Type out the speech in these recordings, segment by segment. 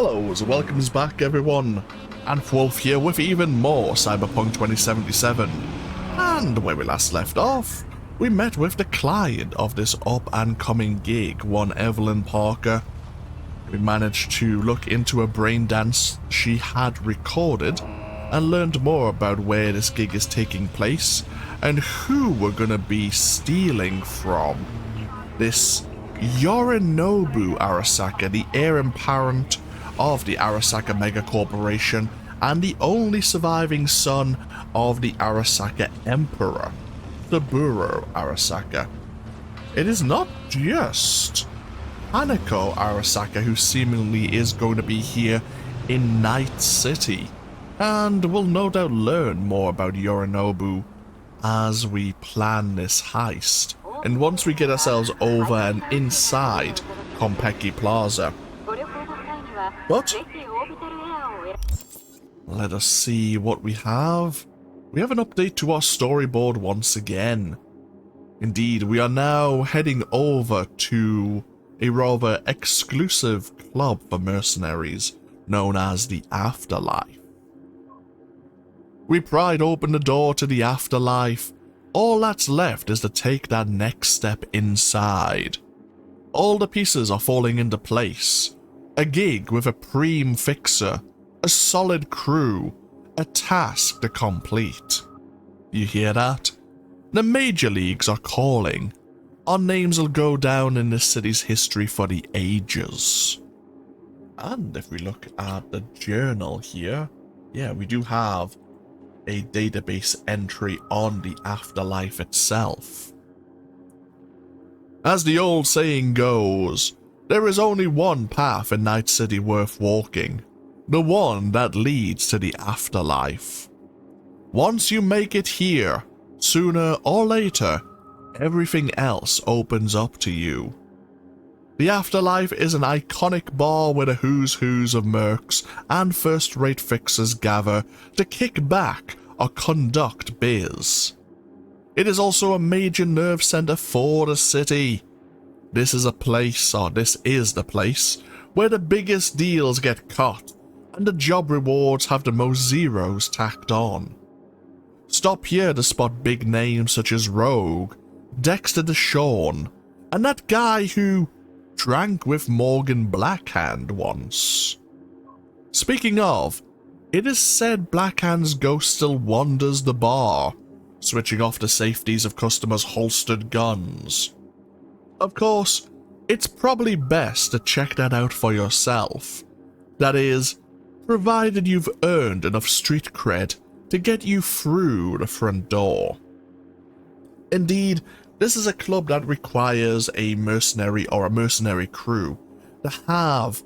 Hello, welcomes back everyone, and Wolf here with even more Cyberpunk 2077. And where we last left off, we met with the client of this up-and-coming gig, one Evelyn Parker. We managed to look into a brain dance she had recorded, and learned more about where this gig is taking place, and who we're gonna be stealing from. This Yorinobu Arasaka, the heir apparent of the Arasaka Mega Corporation and the only surviving son of the Arasaka Emperor, Saburo Arasaka. It is not just Hanako Arasaka who seemingly is going to be here in Night City, and we'll no doubt learn more about Yorinobu as we plan this heist, and once we get ourselves over and inside Konpeki Plaza. But let us see what we have. We have an update to our storyboard once again. Indeed, we are now heading over to a rather exclusive club for mercenaries known as the Afterlife. We pried open the door to the Afterlife. All that's left is to take that next step inside. All the pieces are falling into place. A gig with a preem fixer, a solid crew, a task to complete. You hear that? The major leagues are calling. Our names will go down in this city's history for the ages. And if we look at the journal here, yeah, we do have a database entry on the Afterlife itself. As the old saying goes, there is only one path in Night City worth walking, the one that leads to the Afterlife. Once you make it here, sooner or later, everything else opens up to you. The Afterlife is an iconic bar where the who's who's of mercs and first-rate fixers gather to kick back or conduct biz. It is also a major nerve center for the city. This is the place where the biggest deals get cut and the job rewards have the most zeros tacked on. Stop here to spot big names such as Rogue, Dexter DeShawn, and that guy who drank with Morgan Blackhand once. Speaking of, it is said Blackhand's ghost still wanders the bar, switching off the safeties of customers' holstered guns. Of course, it's probably best to check that out for yourself. That is, provided you've earned enough street cred to get you through the front door. Indeed, this is a club that requires a mercenary or a mercenary crew to have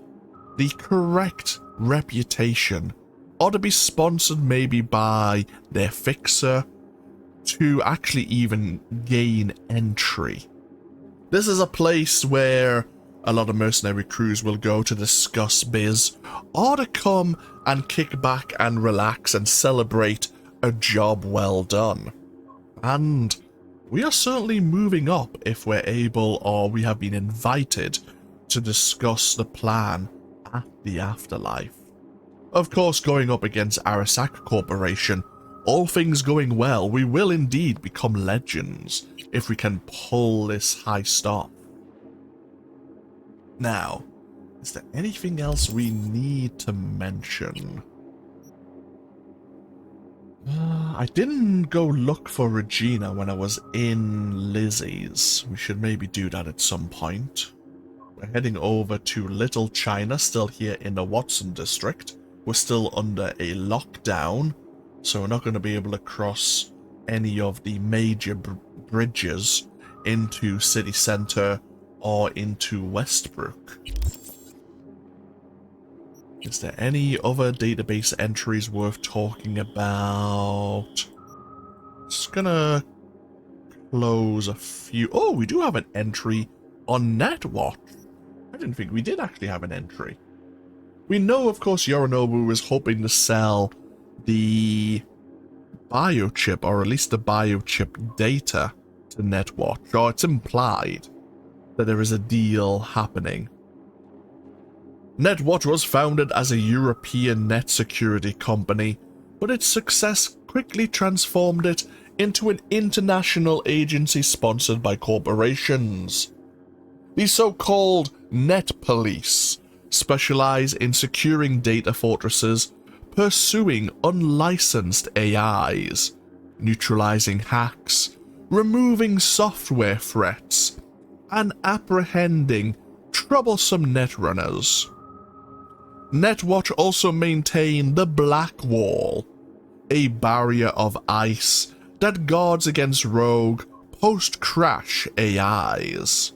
the correct reputation, or to be sponsored maybe by their fixer, to actually even gain entry. This is a place where a lot of mercenary crews will go to discuss biz, or to come and kick back and relax and celebrate a job well done. And we are certainly moving up if we're able, or we have been invited, to discuss the plan at the Afterlife. Of course, going up against Arasaka Corporation, all things going well, we will indeed become legends if we can pull this heist off. Now, is there anything else we need to mention? I didn't go look for Regina when I was in Lizzie's. We should maybe do that at some point. We're heading over to Little China, still here in the Watson district. We're still under a lockdown, so we're not going to be able to cross any of the major bridges into City Center or into Westbrook. Is there any other database entries worth talking about? Just gonna close a few. Oh, we do have an entry on Netwatch. I didn't think we did actually have an entry. We know, of course, Yorinobu is hoping to sell the biochip, or at least the biochip data, to Netwatch, or it's implied that there is a deal happening. Netwatch was founded as a European net security company, but its success quickly transformed it into an international agency sponsored by corporations. The so-called net police specialize in securing data fortresses, pursuing unlicensed AIs, neutralizing hacks, removing software threats, and apprehending troublesome netrunners. Netwatch also maintain the Black Wall, a barrier of ice that guards against rogue, post-crash AIs.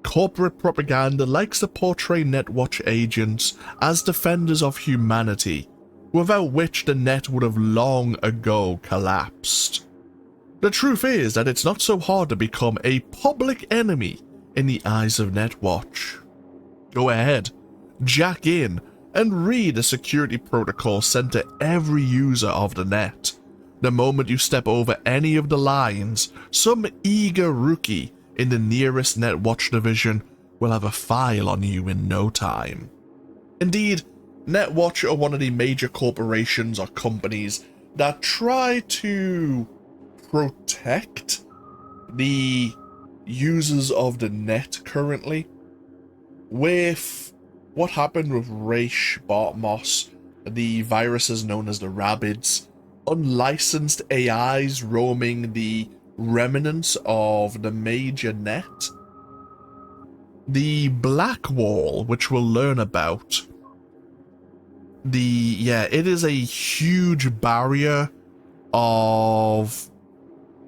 Corporate propaganda likes to portray Netwatch agents as defenders of humanity, without which the net would have long ago collapsed. The truth is that it's not so hard to become a public enemy in the eyes of Netwatch. Go ahead, jack in, and read the security protocol sent to every user of the net. The moment you step over any of the lines, some eager rookie in the nearest Netwatch division will have a file on you in no time. Indeed, Netwatch are one of the major corporations or companies that try to protect the users of the net currently. With what happened with Raish Bartmoss, the viruses known as the Rabbids, unlicensed AIs roaming the remnants of the major net, the Black Wall, which we'll learn about, it is a huge barrier of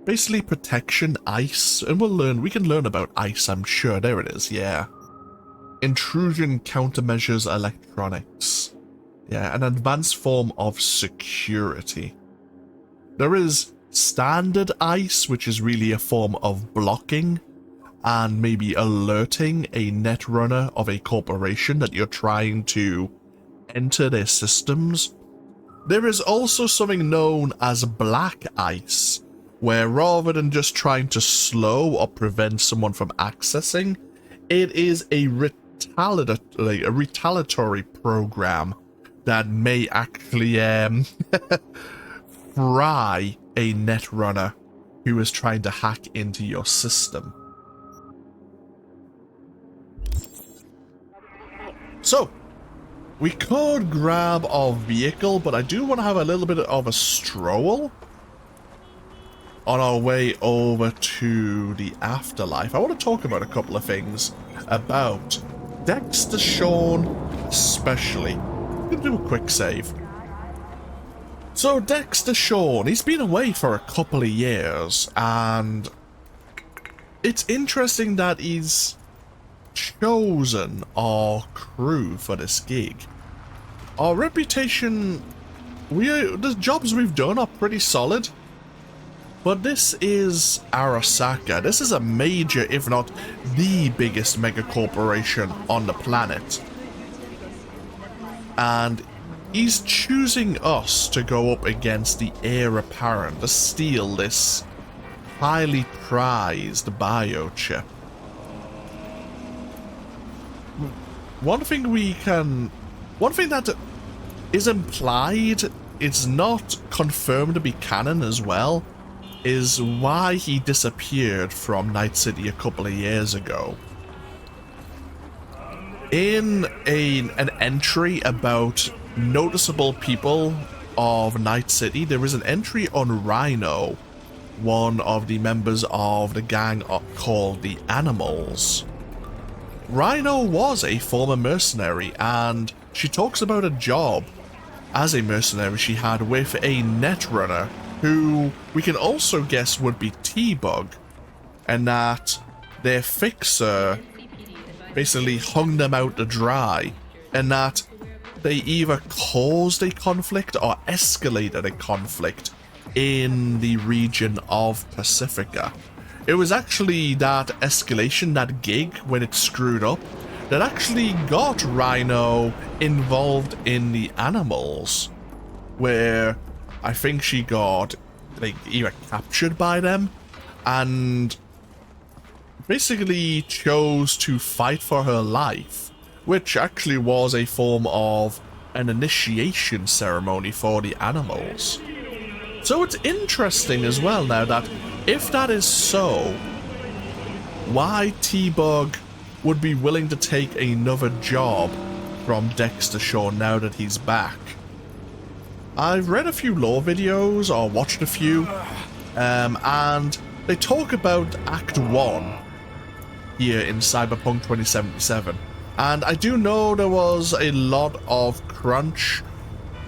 basically protection, ice, and we can learn about ice, I'm sure. There it is, yeah. Intrusion countermeasures electronics. Yeah, an advanced form of security. There is standard ice, which is really a form of blocking and maybe alerting a netrunner of a corporation that you're trying to enter their systems. There is also something known as black ice, where rather than just trying to slow or prevent someone from accessing, it is a retaliatory program that may actually fry a netrunner who is trying to hack into your system. So, we could grab our vehicle, but I do want to have a little bit of a stroll on our way over to the Afterlife. I want to talk about a couple of things about Dexter Shawn especially. I'm going to do a quick save. So Dexter Shawn, he's been away for a couple of years, and it's interesting that he's chosen our crew for this gig. Our reputation, the jobs we've done are pretty solid, but this is Arasaka. This is a major, if not the biggest mega corporation on the planet, and he's choosing us to go up against the heir apparent to steal this highly prized biochip. One thing that is implied, it's not confirmed to be canon as well, is why he disappeared from Night City a couple of years ago. In an entry about noticeable people of Night City, there is an entry on Rhino, one of the members of the gang called the Animals. Rhino was a former mercenary, and she talks about a job as a mercenary she had with a netrunner who we can also guess would be T-Bug, and that their fixer basically hung them out to dry, and that they either caused a conflict or escalated a conflict in the region of Pacifica. It was actually that escalation, that gig, when it screwed up, that actually got Rhino involved in the Animals, where I think she got either captured by them and basically chose to fight for her life which actually was a form of an initiation ceremony for the animals. So it's interesting as well now that if that is so, why T-Bug would be willing to take another job from Dexter Shawn now that he's back. I've read a few lore videos, or watched a few, and they talk about Act 1 here in Cyberpunk 2077. And I do know there was a lot of crunch.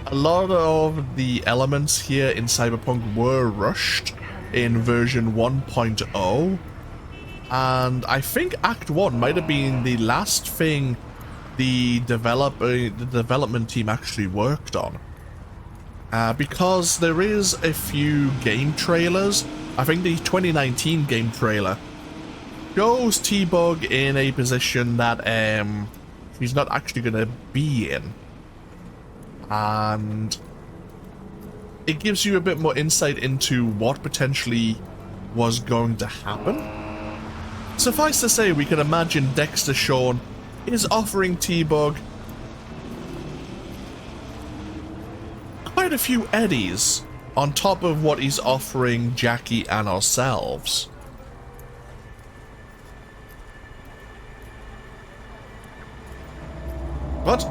A lot of the elements here in Cyberpunk were rushed in version 1.0. And I think Act 1 might have been the last thing the development team actually worked on. Because there is a few game trailers. I think the 2019 game trailer shows T-Bug in a position that he's not actually going to be in. And it gives you a bit more insight into what potentially was going to happen. Suffice to say, we can imagine Dexter Shawn is offering T-Bug quite a few eddies on top of what he's offering Jackie and ourselves. But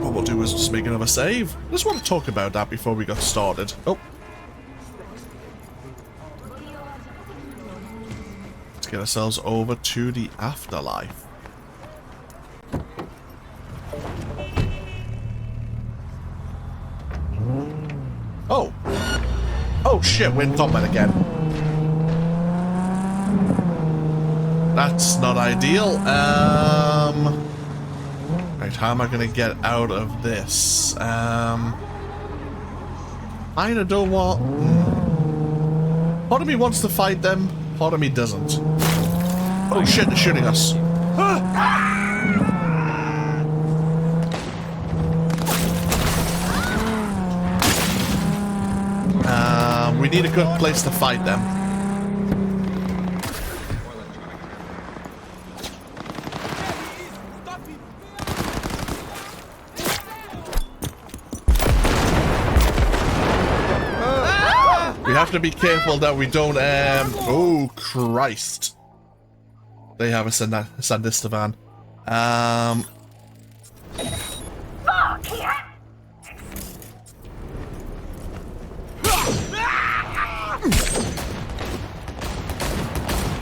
what we'll do is just make another save. I just want to talk about that before we got started. Oh. Let's get ourselves over to the Afterlife. Oh. Oh shit, we're in combat again. That's not ideal. Right, how am I gonna get out of this? I don't want... Part of me wants to fight them, part of me doesn't. Oh shit, they're shooting us. We need a good place to fight them. We have to be careful that we don't, oh, Christ. They have a Sandista van.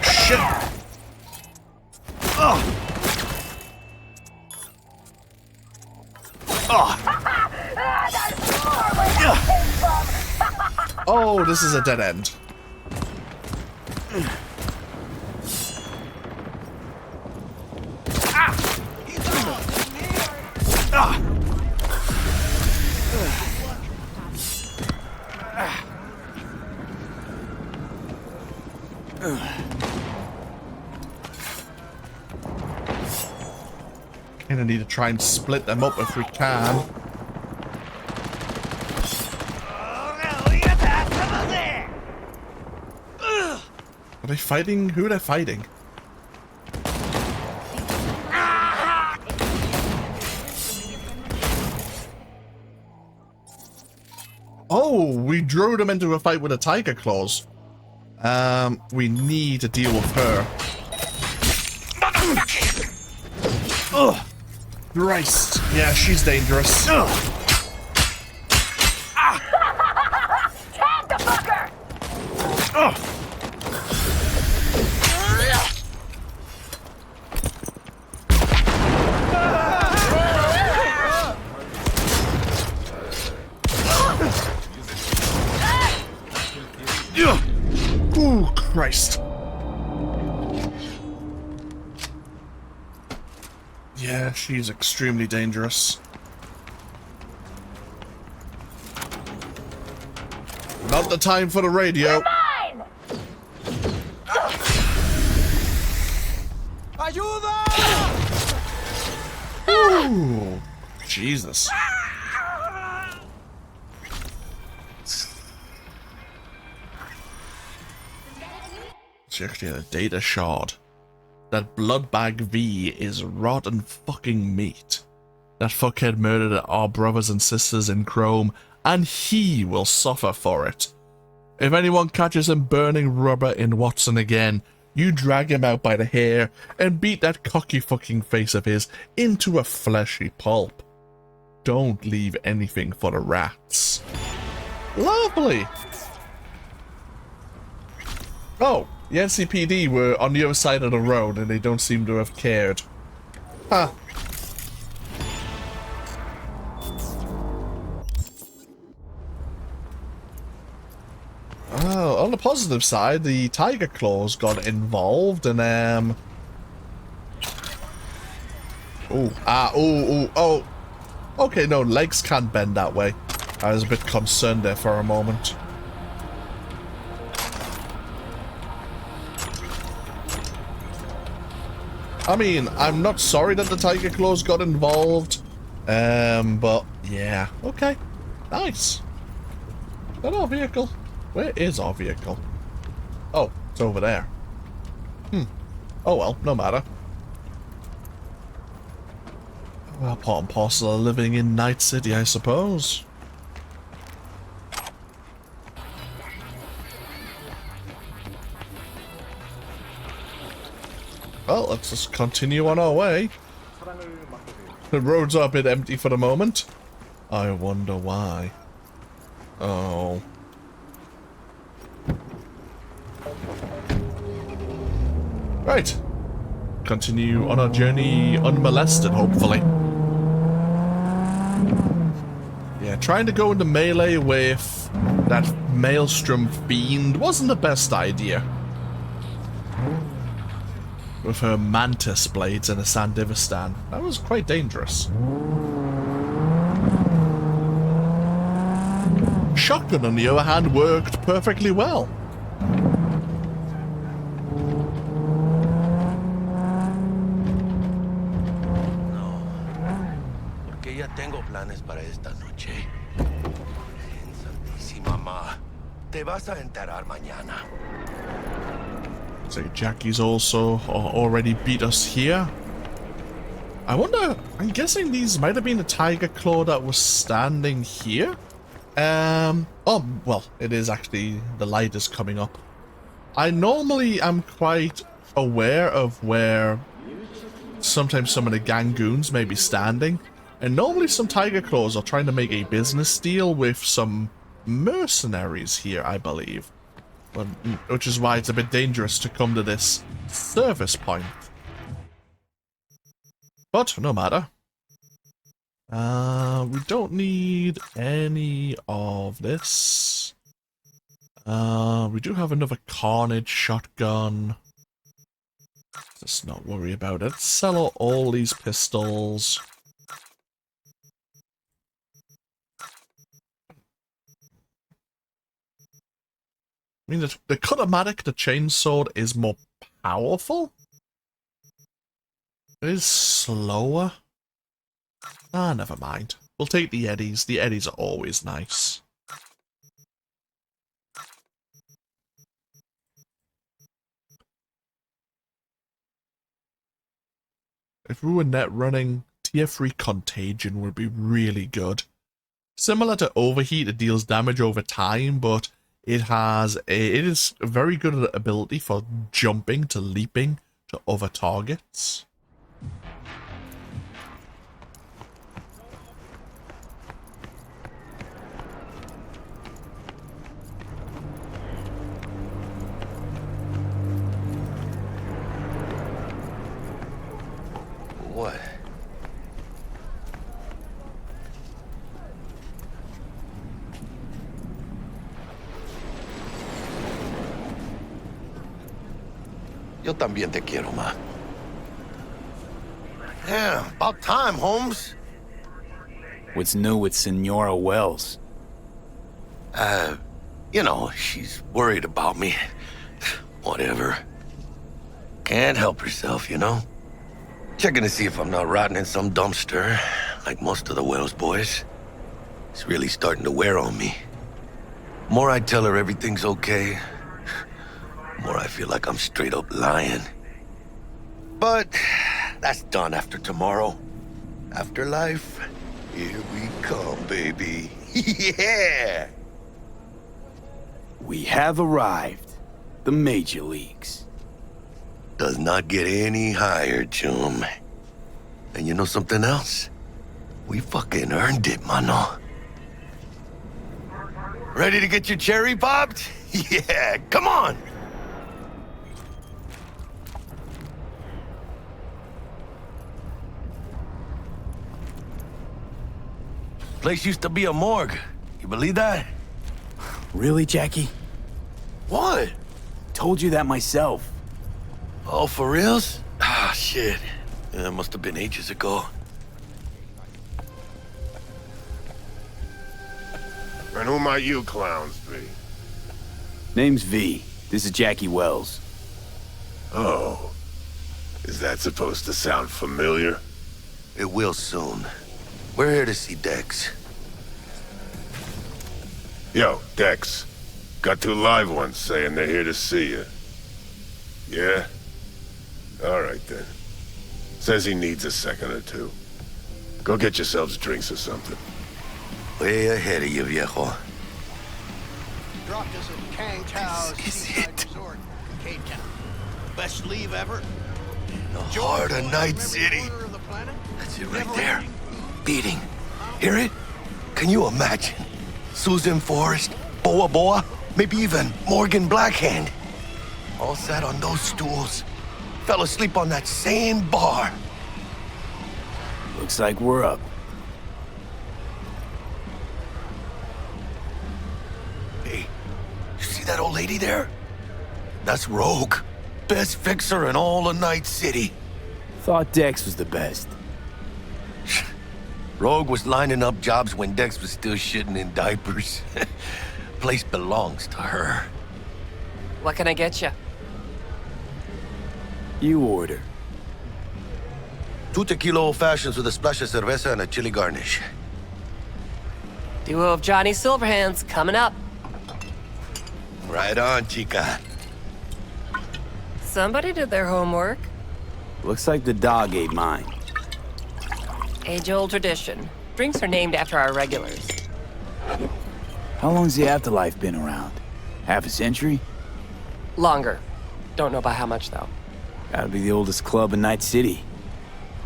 Shit. Oh, this is a dead end. Kinda need to try and split them up if we can. Are they fighting? Who are they fighting? Oh, we drew them into a fight with a tiger claws. We need to deal with her. Ugh. Christ. Yeah, she's dangerous. Time to fuck her! Ooh, Christ. Yeah, she's extremely dangerous. Not the time for the radio. Mine! Ayuda! Ooh, Jesus. She actually had a data shard. that Bloodbag V is rotten fucking meat. That fuckhead murdered our brothers and sisters in Chrome, and he will suffer for it. If anyone catches him burning rubber in Watson again, you drag him out by the hair and beat that cocky fucking face of his into a fleshy pulp. Don't leave anything for the rats. Lovely! Oh, the NCPD were on the other side of the road and they don't seem to have cared. Huh. Oh, on the positive side, the Tiger Claws got involved and, oh. Okay, no, legs can't bend that way. I was a bit concerned there for a moment. I mean, I'm not sorry that the Tiger Claws got involved. But, yeah. Okay. Nice. Is that our vehicle? Where is our vehicle? Oh, it's over there. Oh well, no matter. Well, part and parcel of living in Night City, I suppose. Well, let's just continue on our way. The roads are a bit empty for the moment. I wonder why. Oh. Right. Continue on our journey unmolested, hopefully. Yeah, trying to go into melee with that Maelstrom fiend wasn't the best idea. With her mantis blades and a Sandivistan. That was quite dangerous. Shotgun, on the other hand, worked perfectly well. Tengo planes para esta noche. En Santísima Ma, te vas a enterar mañana. So Jackie's also already beat us here. I wonder, I'm guessing these might have been the Tiger Claw that was standing here. Oh, well, it is actually, the light is coming up. I normally am quite aware of where sometimes some of the Gangoons may be standing. And normally some Tiger Claws are trying to make a business deal with some mercenaries here, I believe. Which is why it's a bit dangerous to come to this service point. But, no matter. We don't need any of this. We do have another Carnage shotgun. Let's not worry about it. Sell all these pistols. I mean, the Cutomatic, the chainsword, is more powerful. It is slower. Ah, never mind. We'll take the eddies. The eddies are always nice. If we were net running, tier 3 Contagion would be really good. Similar to Overheat, it deals damage over time, but it is a very good ability for jumping to leaping to other targets. What? Yo también te quiero, ma. Yeah, about time, Holmes. What's new with Senora Wells? You know, she's worried about me. Whatever. Can't help herself, you know? Checking to see if I'm not rotting in some dumpster, like most of the Wells boys. It's really starting to wear on me. More I tell her everything's okay, more I feel like I'm straight up lying. But that's done after tomorrow. Afterlife, here we come, baby. Yeah! We have arrived. The major leagues. Does not get any higher, chum. And you know something else? We fucking earned it, mano. Ready to get your cherry popped? Yeah, come on! Place used to be a morgue. You believe that? Really, Jackie? What? Told you that myself. Oh, for reals? Ah, shit. That must have been ages ago. And who might you clowns be? Name's V. This is Jackie Wells. Oh. Is that supposed to sound familiar? It will soon. We're here to see Dex. Yo, Dex. Got two live ones saying they're here to see you. Yeah? Alright then. Says he needs a second or two. Go get yourselves drinks or something. Way ahead of you, viejo. Dropped us at Kang Tao's This is seaside it. resort in Cape Town. Best leave ever. The heart of Night City. Corner of the planet. That's it right there. Beating. Hear it? Can you imagine? Susan Forrest, Boa Boa, maybe even Morgan Blackhand. All sat on those stools. Fell asleep on that same bar. Looks like we're up. Hey, you see that old lady there? That's Rogue. Best fixer in all of Night City. Thought Dex was the best. Rogue was lining up jobs when Dex was still shitting in diapers. Place belongs to her. What can I get you? You order. 2 tequila old fashions with a splash of cerveza and a chili garnish. Duo of Johnny Silverhands coming up. Right on, chica. Somebody did their homework. Looks like the dog ate mine. Age-old tradition. Drinks are named after our regulars. How long's the Afterlife been around? Half a century? Longer. Don't know by how much, though. Gotta be the oldest club in Night City.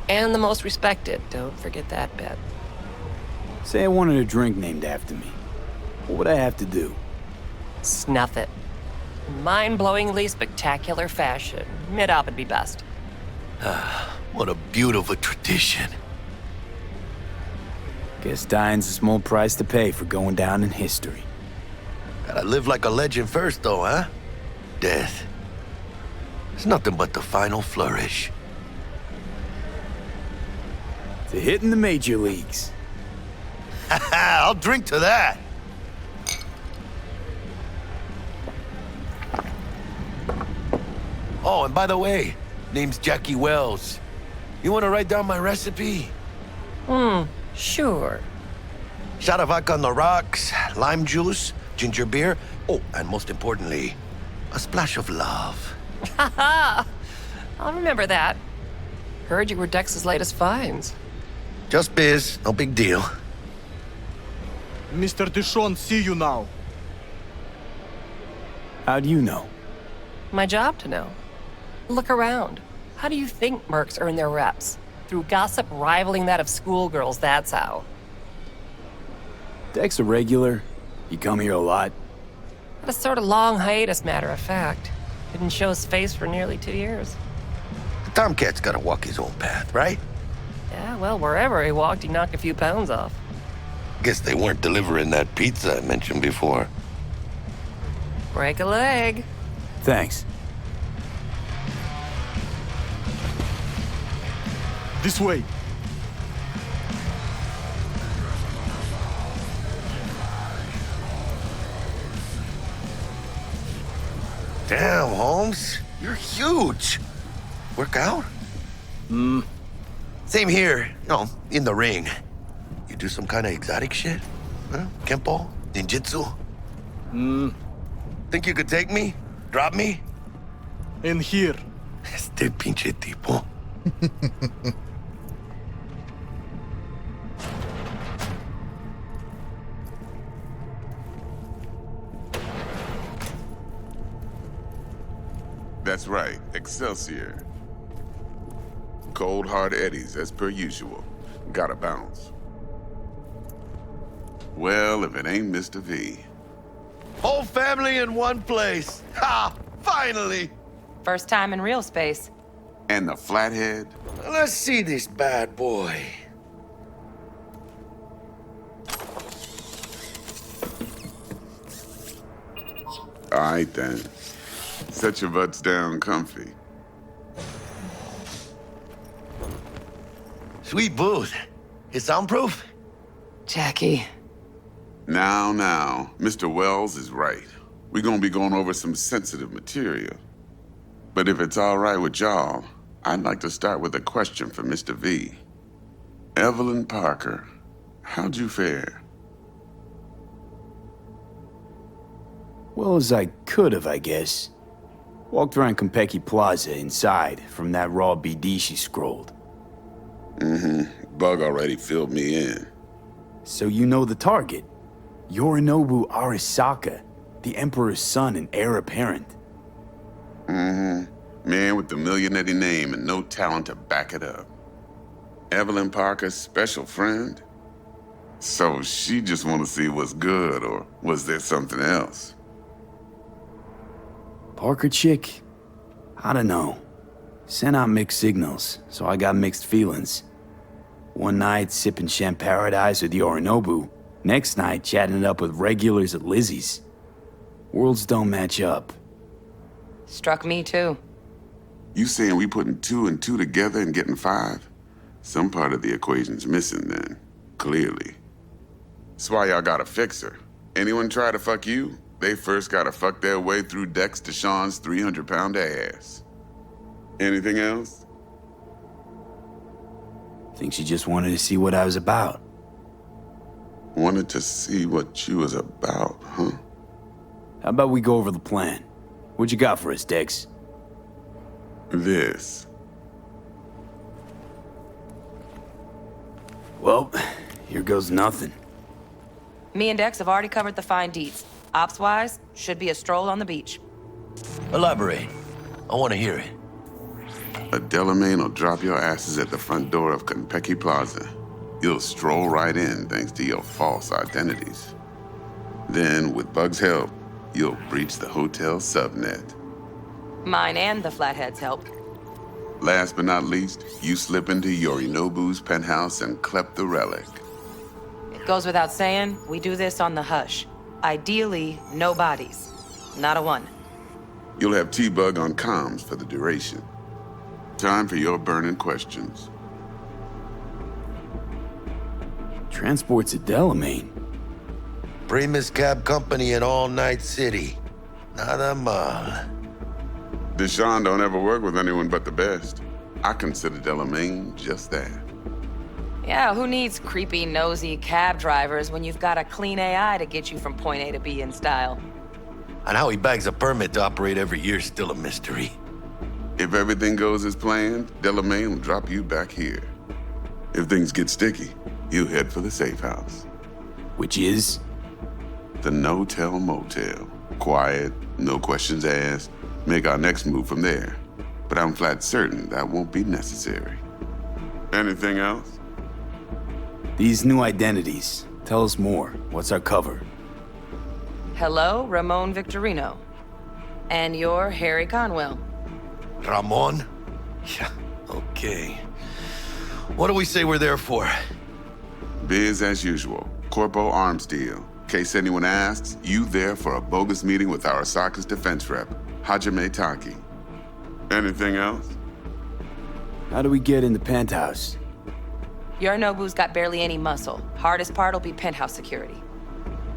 And the most respected. Don't forget that bit. Say I wanted a drink named after me. What would I have to do? Snuff it. Mind-blowingly spectacular fashion. Mid-op would be best. What a beautiful tradition. Guess dying's a small price to pay for going down in history. Gotta live like a legend first, though, huh? Death. It's nothing but the final flourish. To hitting the major leagues. I'll drink to that. Oh, and by the way, name's Jackie Wells. You want to write down my recipe? Sure. Shot of vodka on the rocks, lime juice, ginger beer. Oh, and most importantly, a splash of love. Haha! I'll remember that. Heard you were Dex's latest finds. Just biz, no big deal. Mr. Dishon, see you now. How do you know? My job to know. Look around. How do you think mercs earn their reps? Through gossip rivaling that of schoolgirls, that's how. Dex a regular? You come here a lot? Had a sort of long hiatus, matter of fact. Didn't show his face for nearly 2 years. The Tomcat's gotta walk his own path, right? Yeah, well, wherever he walked, he knocked a few pounds off. Guess they weren't delivering that pizza I mentioned before. Break a leg. Thanks. This way. Damn, Holmes. You're huge. Work out? Same here. You know, in the ring. You do some kind of exotic shit? Huh? Kempo? Ninjutsu? Mm, Think you could take me? Drop me? in here. Este pinche tipo. That's right, Excelsior. Cold hard eddies, as per usual. Gotta bounce. Well, if it ain't Mr. V. Whole family in one place. Ha! Finally! First time in real space. And the flathead? Let's see this bad boy. All right, then. Set your butts down comfy. Sweet booth. It's soundproof? Jackie. Now, Mr. Wells is right. We're gonna be going over some sensitive material. But if it's all right with y'all, I'd like to start with a question for Mr. V. Evelyn Parker, how'd you fare? Well as I could have, I guess. Walked around Konpeki Plaza inside from that raw BD she scrolled. Bug already filled me in. So you know the target. Yorinobu Arasaka, the Emperor's son and heir apparent. Man with the millionaire name and no talent to back it up. Evelyn Parker's special friend? So she just want to see what's good, or was there something else? Parker chick? I don't know. Sent out mixed signals, so I got mixed feelings. One night sipping Champaradise with Yorinobu, next night chatting it up with regulars at Lizzie's. Worlds don't match up. Struck me too. You saying we putting 2 and 2 together and getting 5? Some part of the equation's missing then, clearly. That's why y'all gotta fix her. Anyone try to fuck you, they first gotta fuck their way through Dex Deshawn's 300-pound ass. Anything else? Think she just wanted to see what I was about. Wanted to see what you was about, huh? How about we go over the plan? What you got for us, Dex? This. Well, here goes nothing. Me and Dex have already covered the fine deets. Ops-wise, should be a stroll on the beach. Elaborate. I want to hear it. A Delamain will drop your asses at the front door of Konpeki Plaza. You'll stroll right in thanks to your false identities. Then, with Bug's help, you'll breach the hotel subnet. Mine and the Flathead's help. Last but not least, you slip into Yorinobu's penthouse and clep the relic. It goes without saying, we do this on the hush. Ideally, no bodies. Not a one. You'll have T-Bug on comms for the duration. Time for your burning questions. Transport's a Delamain. Primus Cab Company in All Night City. Nada mal. Deshawn don't ever work with anyone but the best. I consider Delamain just that. Yeah, who needs creepy, nosy cab drivers when you've got a clean AI to get you from point A to B in style? And how he bags a permit to operate every year is still a mystery. If everything goes as planned, Delamain will drop you back here. If things get sticky, you head for the safe house. Which is? The no-tell motel. Quiet, no questions asked. Make our next move from there. But I'm flat certain that won't be necessary. Anything else? These new identities. Tell us more. What's our cover? Hello, Ramon Victorino. And you're Harry Conwell. Ramon? Yeah, okay. What do we say we're there for? Biz as usual. Corpo arms deal. In case anyone asks, you there for a bogus meeting with Arasaka's defense rep, Hajime Taki. Anything else? How do we get in the penthouse? Yorinobu's got barely any muscle. Hardest part will be penthouse security.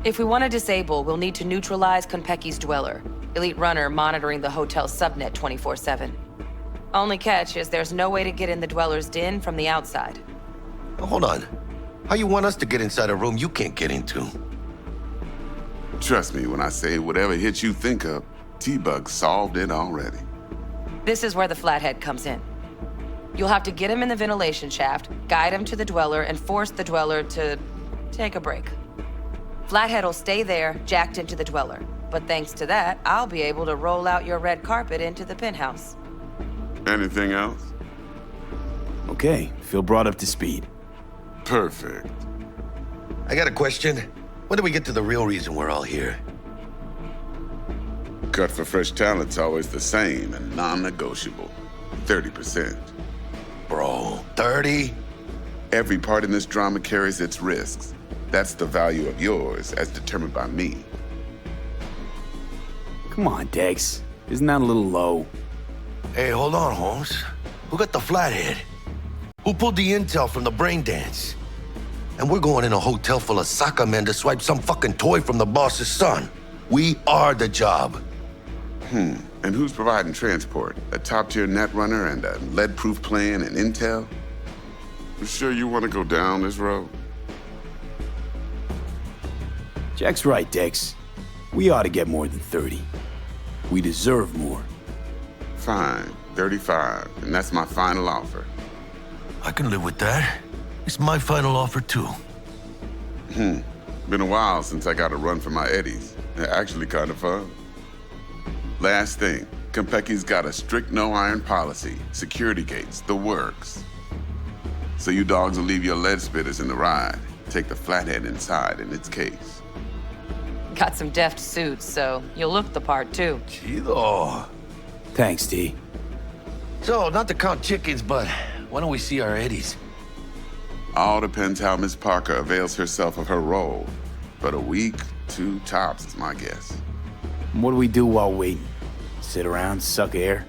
If we want to disable, we'll need to neutralize Konpeki's dweller. Elite runner monitoring the hotel subnet 24/7. Only catch is there's no way to get in the dweller's den from the outside. Hold on. How you want us to get inside a room you can't get into? Trust me when I say whatever hit you think of, T-Bug solved it already. This is where the flathead comes in. You'll have to get him in the ventilation shaft, guide him to the dweller, and force the dweller to take a break. Flathead will stay there, jacked into the dweller. But thanks to that, I'll be able to roll out your red carpet into the penthouse. Anything else? Okay, feel brought up to speed. Perfect. I got a question. When do we get to the real reason we're all here? Cut for fresh talent's always the same and non-negotiable. 30%. Bro, 30? Every part in this drama carries its risks. That's the value of yours, as determined by me. Come on, Dex. Isn't that a little low? Hey, hold on, Holmes. Who got the flathead? Who pulled the intel from the brain dance? And we're going in a hotel full of soccer men to swipe some fucking toy from the boss's son. We are the job. And who's providing transport? A top-tier netrunner and a lead-proof plan and intel? You sure you want to go down this road? Jack's right, Dex. We ought to get more than 30. We deserve more. Fine, 35, and that's my final offer. I can live with that. It's my final offer, too. Been a while since I got a run for my eddies. They're actually kind of fun. Last thing, Konpeki's got a strict no-iron policy, security gates, the works. So you dogs will leave your lead spitters in the ride, take the flathead inside in its case. Got some deft suits, so you'll look the part, too. Chido. Thanks, D. So, not to count chickens, but why don't we see our eddies? All depends how Miss Parker avails herself of her role. But a week, 2 tops is my guess. What do we do while waiting? Sit around, suck air?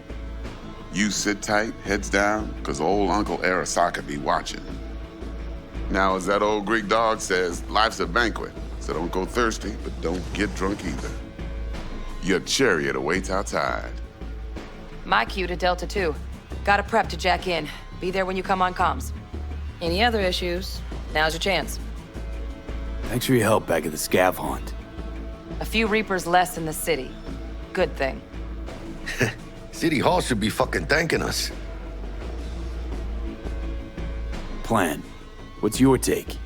You sit tight, heads down, cause old Uncle Arasaka be watching. Now, as that old Greek dog says, life's a banquet, so don't go thirsty, but don't get drunk either. Your chariot awaits outside. My cue to Delta 2. Gotta prep to jack in. Be there when you come on comms. Any other issues? Now's your chance. Thanks for your help back at the scav hunt. A few Reapers less in the city. Good thing. City Hall should be fucking thanking us. Plan. What's your take?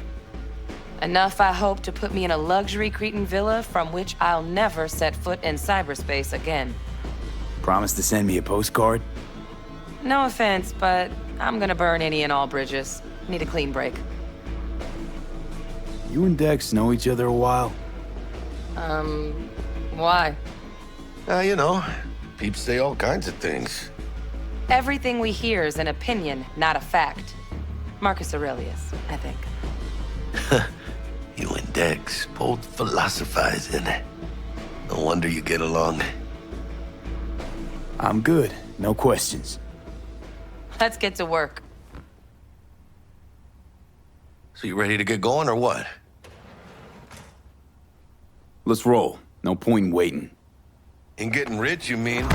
Enough, I hope, to put me in a luxury Cretan villa from which I'll never set foot in cyberspace again. Promise to send me a postcard? No offense, but I'm gonna burn any and all bridges. Need a clean break. You and Dex know each other a while? Why? You know, peeps say all kinds of things. Everything we hear is an opinion, not a fact. Marcus Aurelius, I think. You and Dex both philosophizing. No wonder you get along. I'm good. No questions. Let's get to work. So you ready to get going or what? Let's roll. No point in waiting. In getting rich, you mean?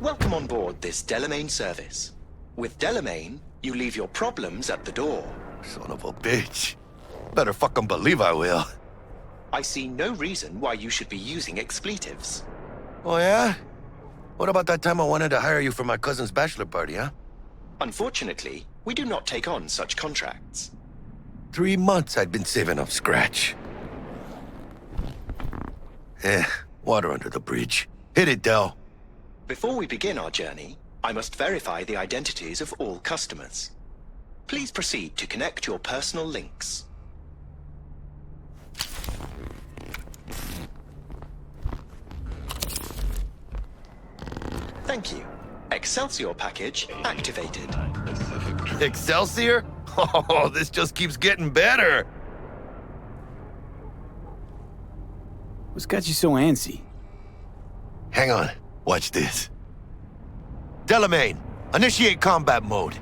Welcome on board this Delamain service. With Delamain, you leave your problems at the door. Son of a bitch. Better fucking believe I will. I see no reason why you should be using expletives. Oh, yeah? What about that time I wanted to hire you for my cousin's bachelor party, huh? Unfortunately, we do not take on such contracts. 3 months I'd been saving up scratch. Water under the bridge. Hit it, Del. Before we begin our journey, I must verify the identities of all customers. Please proceed to connect your personal links. Thank you. Excelsior package activated. Excelsior? Oh, this just keeps getting better. What's got you so antsy? Hang on. Watch this. Delamain, initiate combat mode.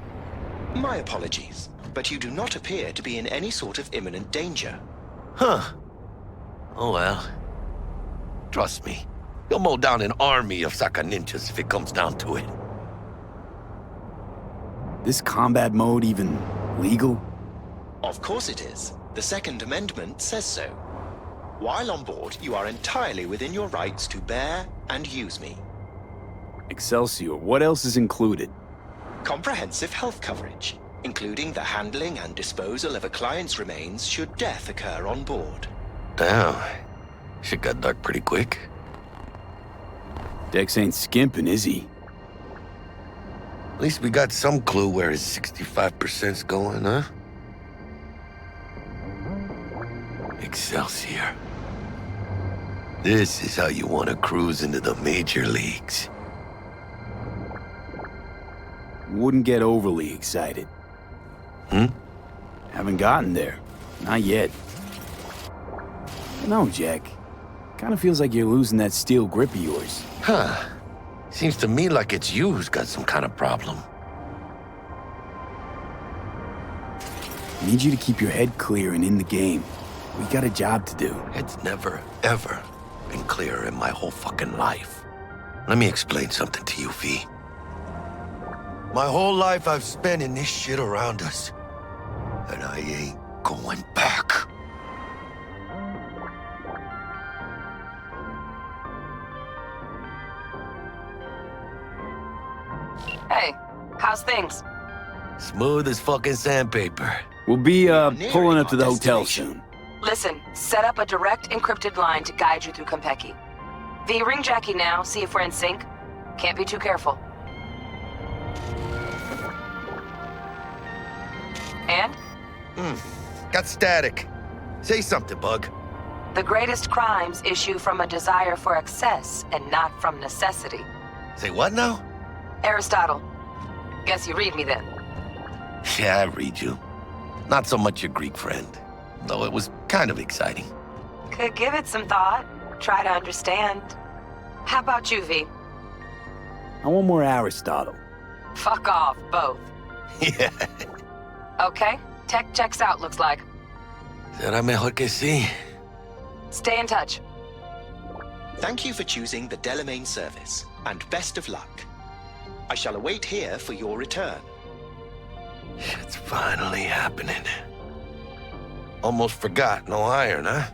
My apologies, but you do not appear to be in any sort of imminent danger. Huh. Oh well. Trust me. You'll mow down an army of Saka ninjas if it comes down to it. This combat mode even legal? Of course it is. The Second Amendment says so. While on board, you are entirely within your rights to bear and use me. Excelsior, what else is included? Comprehensive health coverage, including the handling and disposal of a client's remains should death occur on board. Damn. Shit got dark pretty quick. Dex ain't skimping, is he? At least we got some clue where his 65%'s going, huh? Excelsior. This is how you want to cruise into the major leagues. Wouldn't get overly excited. Haven't gotten there. Not yet. No, Jack. Kinda feels like you're losing that steel grip of yours. Huh. Seems to me like it's you who's got some kind of problem. I need you to keep your head clear and in the game. We got a job to do. It's never, ever been clearer in my whole fucking life. Let me explain something to you, V. My whole life I've spent in this shit around us. And I ain't going back. Hey, how's things? Smooth as fucking sandpaper. We'll be, pulling up to the hotel soon. Listen, set up a direct encrypted line to guide you through Konpeki. V, ring Jackie now, see if we're in sync. Can't be too careful. And? Got static. Say something, Bug. The greatest crimes issue from a desire for excess and not from necessity. Say what now? Aristotle. Guess you read me then. Yeah, I read you. Not so much your Greek friend, though it was kind of exciting. Could give it some thought. Try to understand. How about you, V? I want more Aristotle. Fuck off, both. Yeah. Okay, tech checks out, looks like. Será mejor que sí. Stay in touch. Thank you for choosing the Delamain service, and best of luck. I shall await here for your return. Shit's finally happening. Almost forgot, no iron, huh?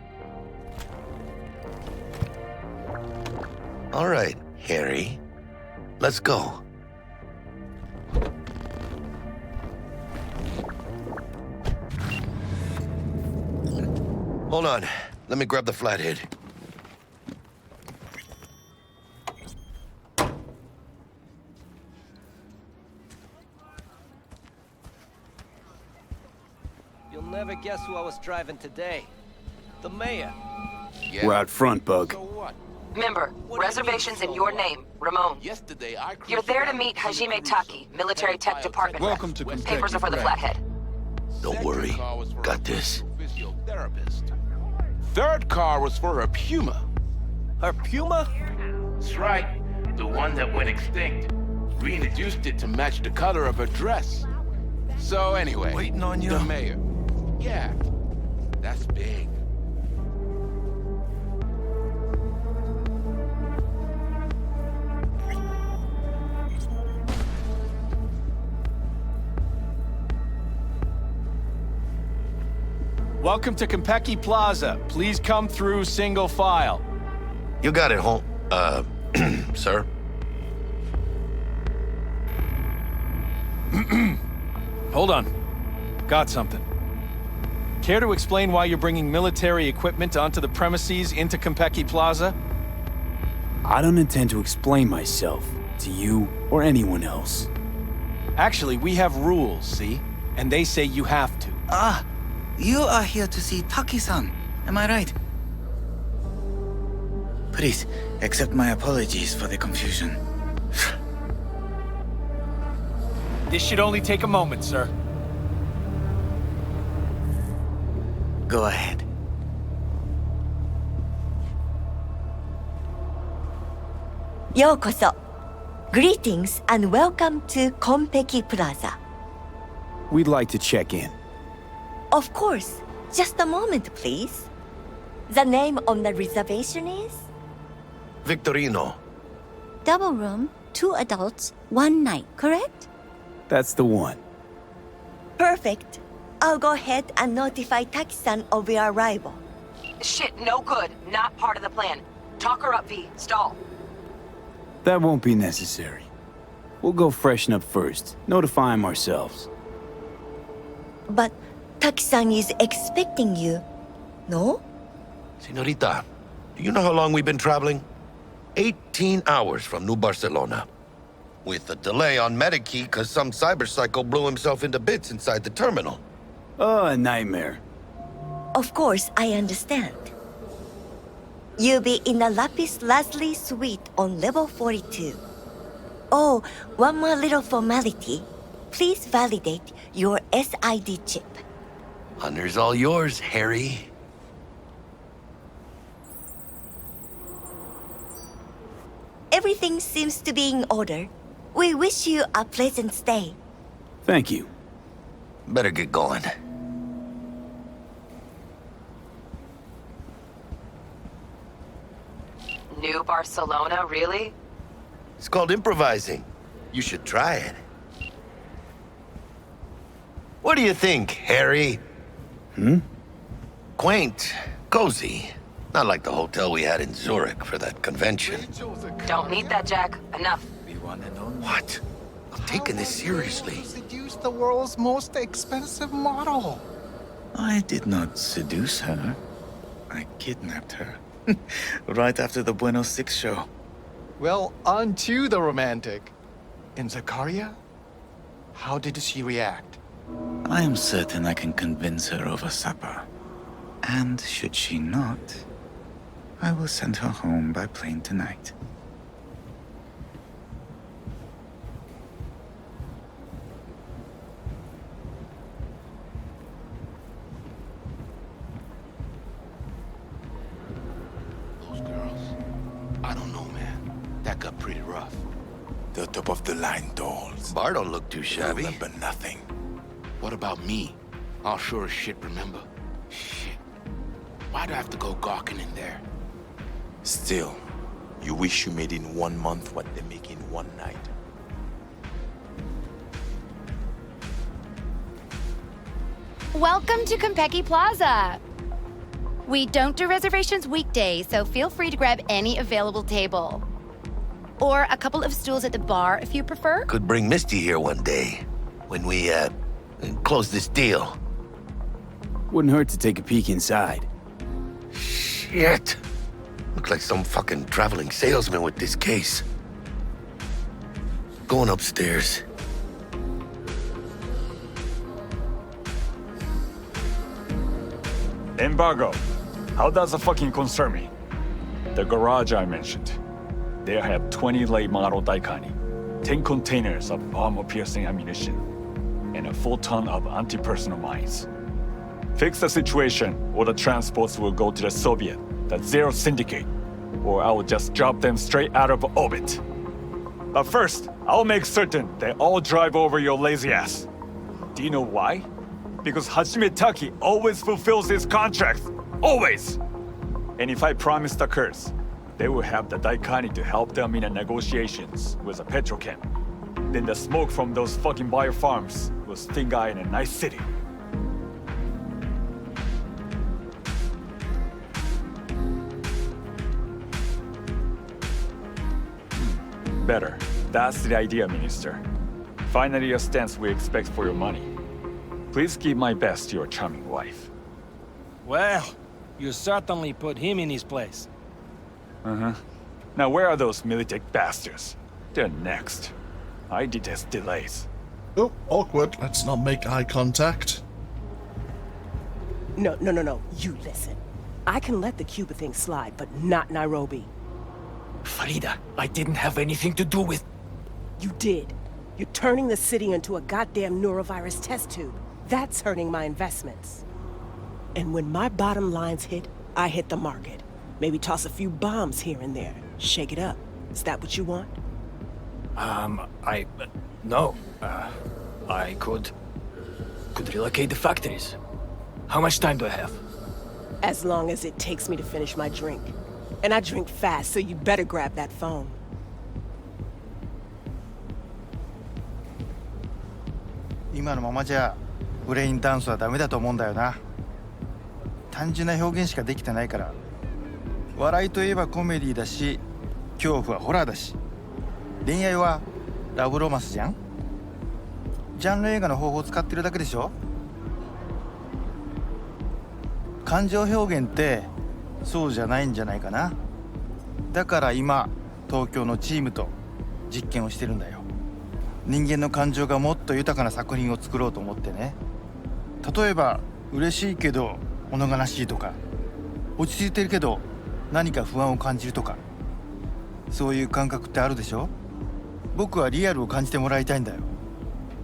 All right, Harry. Let's go. Hold on. Let me grab the flathead. You'll never guess who I was driving today. The mayor. Yeah. We're out front, Bug. So what? Member, reservations in your name, Ramon. Yesterday, You're there to meet Hajime Taki, Military Tech Department. Welcome to Konpeki. Papers are for the flathead. Don't worry. Got this. Third car was for her Puma. Her Puma? That's right. The one that went extinct. Reintroduced it to match the color of her dress. So anyway, Waiting on you? The mayor. Yeah, that's big. Welcome to Konpeki Plaza. Please come through single file. You got it, home. Sir? Hold on. Got something. Care to explain why you're bringing military equipment onto the premises into Konpeki Plaza? I don't intend to explain myself to you or anyone else. Actually, we have rules, see? And they say you have to. Ah, you are here to see Taki-san, am I right? Please, accept my apologies for the confusion. This should only take a moment, sir. Go ahead. Yokoso. Greetings and welcome to Konpeki Plaza. We'd like to check in. Of course. Just a moment, please. The name on the reservation is? Victorino. Double room, 2 adults, 1 night, correct? That's the one. Perfect. I'll go ahead and notify Taki-san of your arrival. Shit, no good. Not part of the plan. Talk her up, V. Stall. That won't be necessary. We'll go freshen up first, notify him ourselves. But Taki-san is expecting you, no? Senorita, do you know how long we've been traveling? 18 hours from New Barcelona. With a delay on Medikey because some cyberpsycho blew himself into bits inside the terminal. Oh, a nightmare. Of course, I understand. You'll be in the Lapis Lazuli suite on level 42. Oh, one more little formality. Please validate your SID chip. Honor's all yours, Harry. Everything seems to be in order. We wish you a pleasant stay. Thank you. Better get going. New Barcelona, really? It's called improvising. You should try it. What do you think, Harry? Quaint, cozy. Not like the hotel we had in Zurich for that convention. Don't need that, Jack. Enough. What? I'm taking this seriously. Seduce the world's most expensive model. I did not seduce her. I kidnapped her. Right after the Buenos Six show. Well, on to the romantic. And Zakaria? How did she react? I am certain I can convince her over supper. And should she not, I will send her home by plane tonight. Those girls, I don't know, man. That got pretty rough. They're top-of-the-line dolls. Bar don't look too shabby. Remember nothing. What about me? I'll sure as shit remember. Shit. Why do I have to go gawking in there? Still, you wish you made in 1 month what they make in 1 night. Welcome to Konpeki Plaza. We don't do reservations weekdays, so feel free to grab any available table. Or a couple of stools at the bar if you prefer. Could bring Misty here one day when we, close this deal. Wouldn't hurt to take a peek inside. Shit. Look like some fucking traveling salesman with this case. Going upstairs. Embargo. How does it fucking concern me? The garage I mentioned. They have 20 late model Daikani, 10 containers of armor-piercing ammunition, and a full ton of anti-personnel mines. Fix the situation, or the transports will go to the Soviet, the Zero Syndicate, or I will just drop them straight out of orbit. But first, I'll make certain they all drive over your lazy ass. Do you know why? Because Hajime Taki always fulfills his contracts. Always! And if I promise the curse, they will have the Daikani to help them in the negotiations with the petrochem. Then the smoke from those fucking biofarms will sting eye in a nice city. Better. That's the idea, Minister. Finally a stance we expect for your money. Please give my best to your charming wife. Well, you certainly put him in his place. Uh-huh. Now where are those Militech bastards? They're next. I detest delays. Oh, awkward. Let's not make eye contact. No. You listen. I can let the Cuba thing slide, but not Nairobi. Farida, I didn't have anything to do with... You did. You're turning the city into a goddamn neurovirus test tube. That's hurting my investments. And when my bottom lines hit, I hit the market. Maybe toss a few bombs here and there. Shake it up. Is that what you want? No. I could relocate the factories. How much time do I have? As long as it takes me to finish my drink. And I drink fast, so you better grab that phone. 単純な表現しかできてないから。笑いといえばコメディだし、恐怖はホラーだし、恋愛はラブロマンスじゃん。ジャンル映画の方法を使ってるだけでしょ。感情表現ってそうじゃないんじゃないかな。だから今東京のチームと実験をしてるんだよ。人間の感情がもっと豊かな作品を作ろうと思ってね。例えば嬉しいけど物悲しいとか、落ち着いてるけど何か不安を感じるとか、そういう感覚ってあるでしょ。僕はリアルを感じてもらいたいんだよ。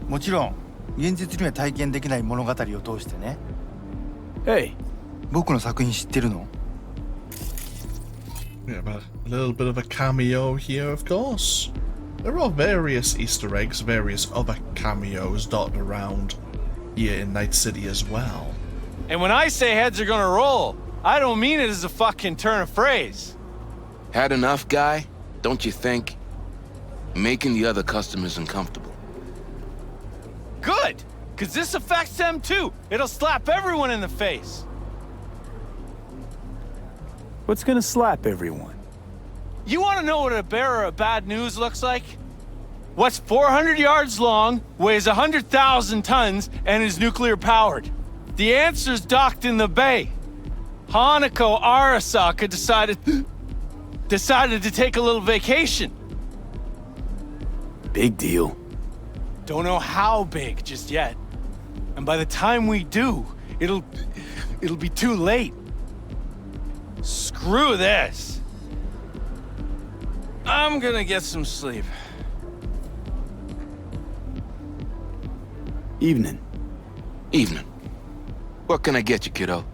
もちろん現実には体験できない物語を通してね。Hey, 僕の作品知ってるの？ Yeah, but a little bit of a cameo here, of course. There are various Easter eggs, various other cameos dotted around here in Night City as well. And when I say heads are gonna roll, I don't mean it as a fucking turn of phrase. Had enough, guy? Don't you think? Making the other customers uncomfortable. Good! Cause this affects them too. It'll slap everyone in the face. what's gonna slap everyone? You wanna know what a bearer of bad news looks like? What's 400 yards long, weighs 100,000 tons, and is nuclear powered? The answer's docked in the bay. Hanako Arasaka decided to take a little vacation. Big deal. Don't know how big just yet. And by the time we do, it'll be too late. Screw this. I'm gonna get some sleep. Evening. Evening. What can I get you, kiddo?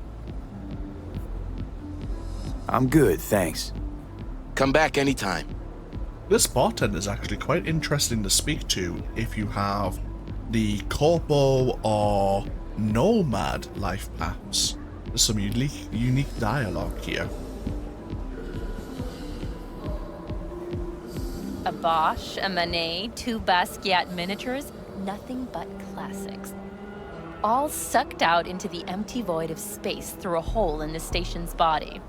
I'm good, thanks. Come back anytime. This bartender is actually quite interesting to speak to if you have the corpo or nomad life paths. There's some unique dialogue here. A Bosch, a Manet, 2 Basquiat miniatures, nothing but classics. All sucked out into the empty void of space through a hole in the station's body.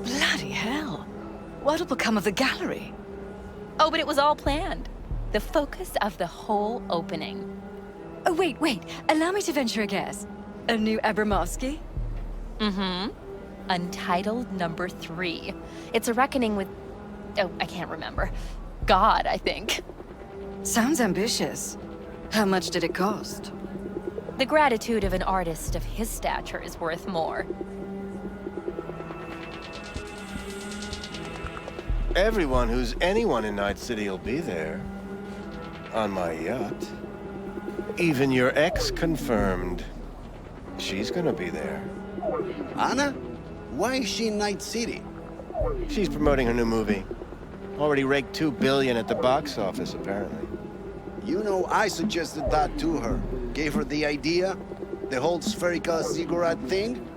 Bloody hell. What'll become of the gallery? Oh, but it was all planned. The focus of the whole opening. Oh, wait. Allow me to venture a guess. A new Abramovsky? Mm-hmm. Untitled number 3. It's a reckoning with... Oh, I can't remember. God, I think. Sounds ambitious. How much did it cost? The gratitude of an artist of his stature is worth more. Everyone who's anyone in Night City will be there. On my yacht. Even your ex confirmed. She's gonna be there. Anna? Why is she in Night City? She's promoting her new movie. Already raked $2 billion at the box office, apparently. You know, I suggested that to her. Gave her the idea. The whole spherical cigarette thing.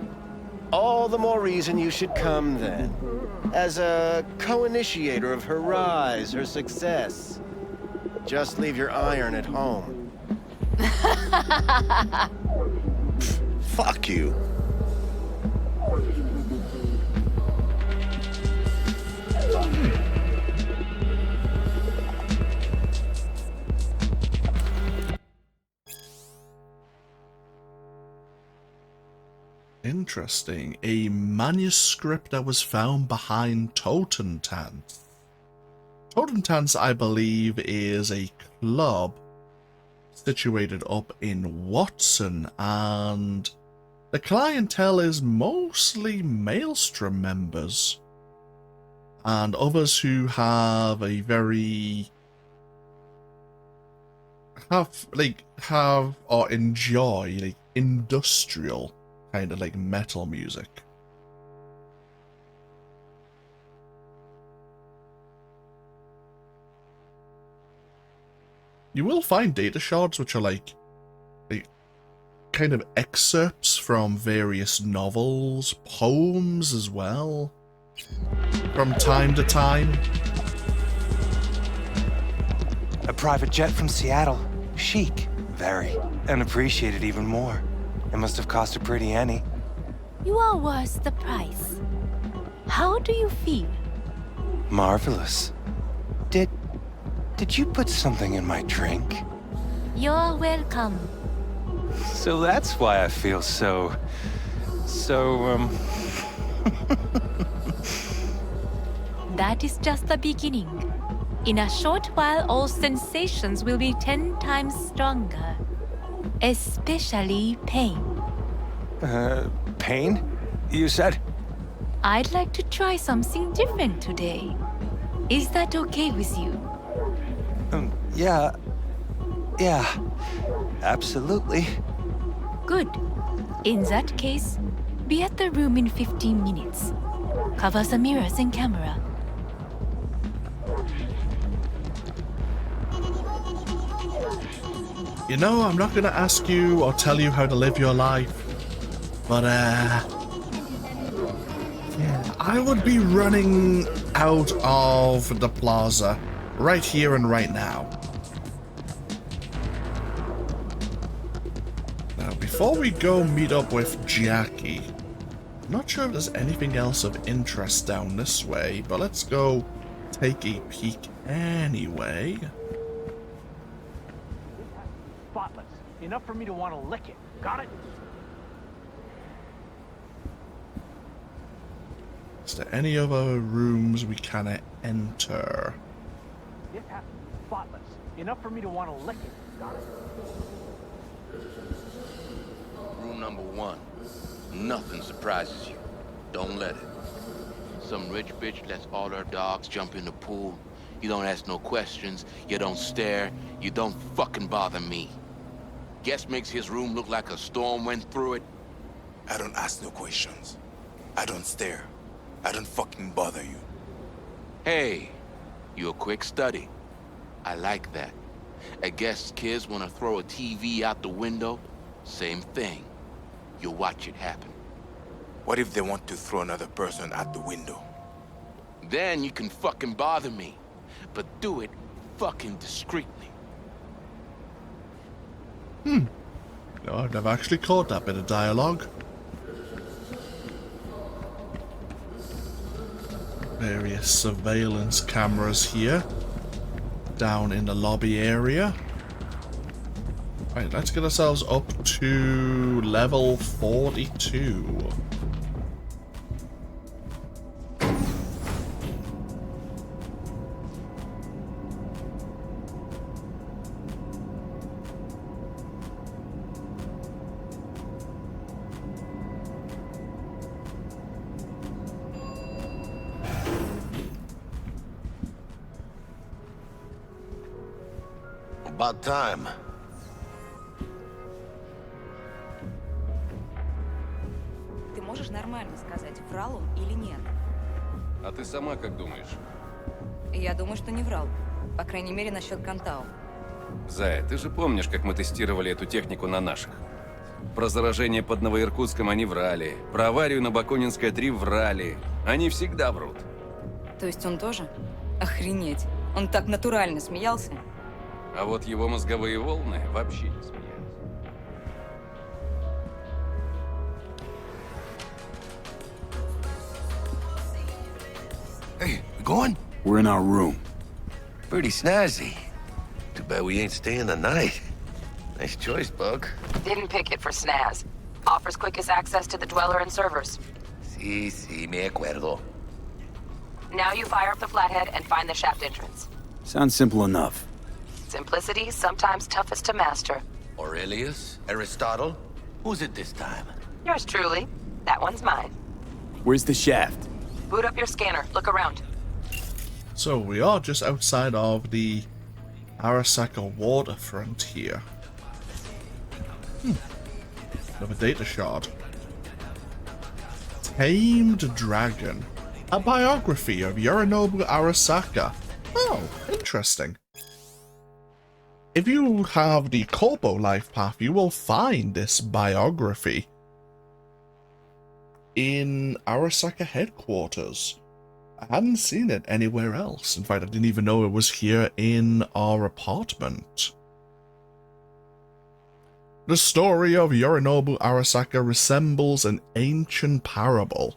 All the more reason you should come, then. As a co-initiator of her rise, her success. Just leave your iron at home. Fuck you. Interesting. A manuscript that was found behind Totentanz. Totentanz, I believe, is a club situated up in Watson, and the clientele is mostly Maelstrom members and others who have a very have or enjoy like industrial kind of like metal music. You will find data shards which are like kind of excerpts from various novels, poems as well, from time to time. A private jet from Seattle. Chic. Very. And appreciated even more. It must have cost a pretty penny. You are worth the price. How do you feel? Marvelous. Did you put something in my drink? You're welcome. So that's why I feel so... That is just the beginning. In a short while, all sensations will be 10 times stronger. Especially pain. Pain? You said? I'd like to try something different today. Is that okay with you? Yeah, absolutely. Good. In that case, be at the room in 15 minutes. Cover the mirrors and camera. You know, I'm not gonna ask you or tell you how to live your life, but yeah, I would be running out of the plaza right here and right now. Now, before we go meet up with Jackie, I'm not sure if there's anything else of interest down this way, but let's go take a peek anyway. Spotless. Enough for me to want to lick it. Got it? Is there any other rooms we can enter? This has to be spotless. Enough for me to want to lick it. Got it? Room number 1. Nothing surprises you. Don't let it. Some rich bitch lets all her dogs jump in the pool. You don't ask no questions. You don't stare. You don't fucking bother me. Guest makes his room look like a storm went through it. I don't ask no questions. I don't stare. I don't fucking bother you. Hey, you a quick study. I like that. A guest's kids want to throw a TV out the window? Same thing. You watch it happen. What if they want to throw another person out the window? Then you can fucking bother me. But do it fucking discreetly. No, I've never actually caught that bit of dialogue. Various surveillance cameras here. Down in the lobby area. Right, let's get ourselves up to level 42. About time. Ты можешь нормально сказать, врал он или нет? А ты сама как думаешь? Я думаю, что не врал. По крайней мере, насчет Кантау. Зая, ты же помнишь, как мы тестировали эту технику на наших? Про заражение под Новоиркутском они врали. Про аварию на Бакунинской 3 врали. Они всегда врут. То есть он тоже? Охренеть. Он так натурально смеялся. А вот его мозговые волны вообще не смеялись. Hey, we going? We're in our room. Pretty snazzy. Too bad we ain't staying the night. Nice choice, Bug. Didn't pick it for snaz. Offers quickest access to the dweller and servers. Sí, me acuerdo. Now you fire up the flathead and find the shaft entrance. Sounds simple enough. Simplicity, sometimes toughest to master. Aurelius? Aristotle? Who's it this time? Yours truly. That one's mine. Where's the shaft? Boot up your scanner. Look around. So we are just outside of the Arasaka waterfront here. Another data shard. Tamed Dragon. A biography of Yorinobu Arasaka. Oh, interesting. If you have the Kobo life path, you will find this biography in Arasaka headquarters. I hadn't seen it anywhere else. In fact, I didn't even know it was here in our apartment. The story of Yorinobu Arasaka resembles an ancient parable.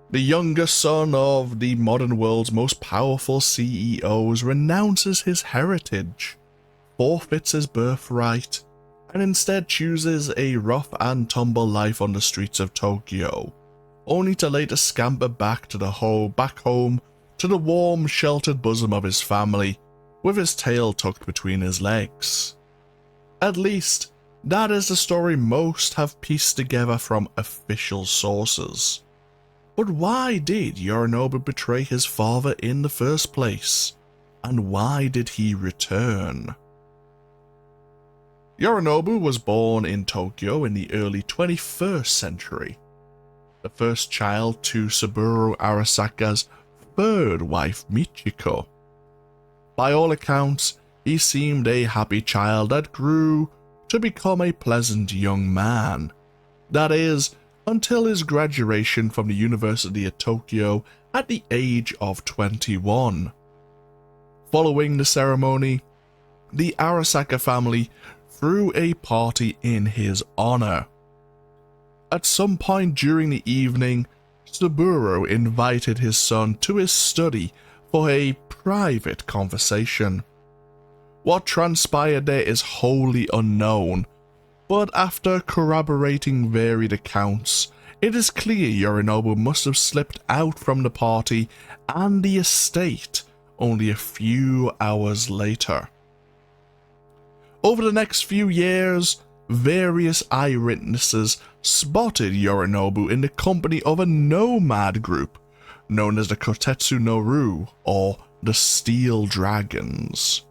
The younger son of the modern world's most powerful CEOs renounces his heritage, forfeits his birthright, and instead chooses a rough and tumble life on the streets of Tokyo, only to later scamper back home to the warm, sheltered bosom of his family, with his tail tucked between his legs. At least, that is the story most have pieced together from official sources. But why did Yorinobu betray his father in the first place? And why did he return? Yorinobu was born in Tokyo in the early 21st century, the first child to Saburo Arasaka's third wife Michiko. By all accounts, he seemed a happy child that grew to become a pleasant young man. That is, until his graduation from the University of Tokyo at the age of 21. Following the ceremony, the Arasaka family threw a party in his honor. At some point during the evening, Saburo invited his son to his study for a private conversation. What transpired there is wholly unknown, but after corroborating varied accounts, it is clear Yorinobu must have slipped out from the party and the estate only a few hours later. Over the next few years, various eyewitnesses spotted Yorinobu in the company of a nomad group known as the Kotetsu no Ru, or the Steel Dragons.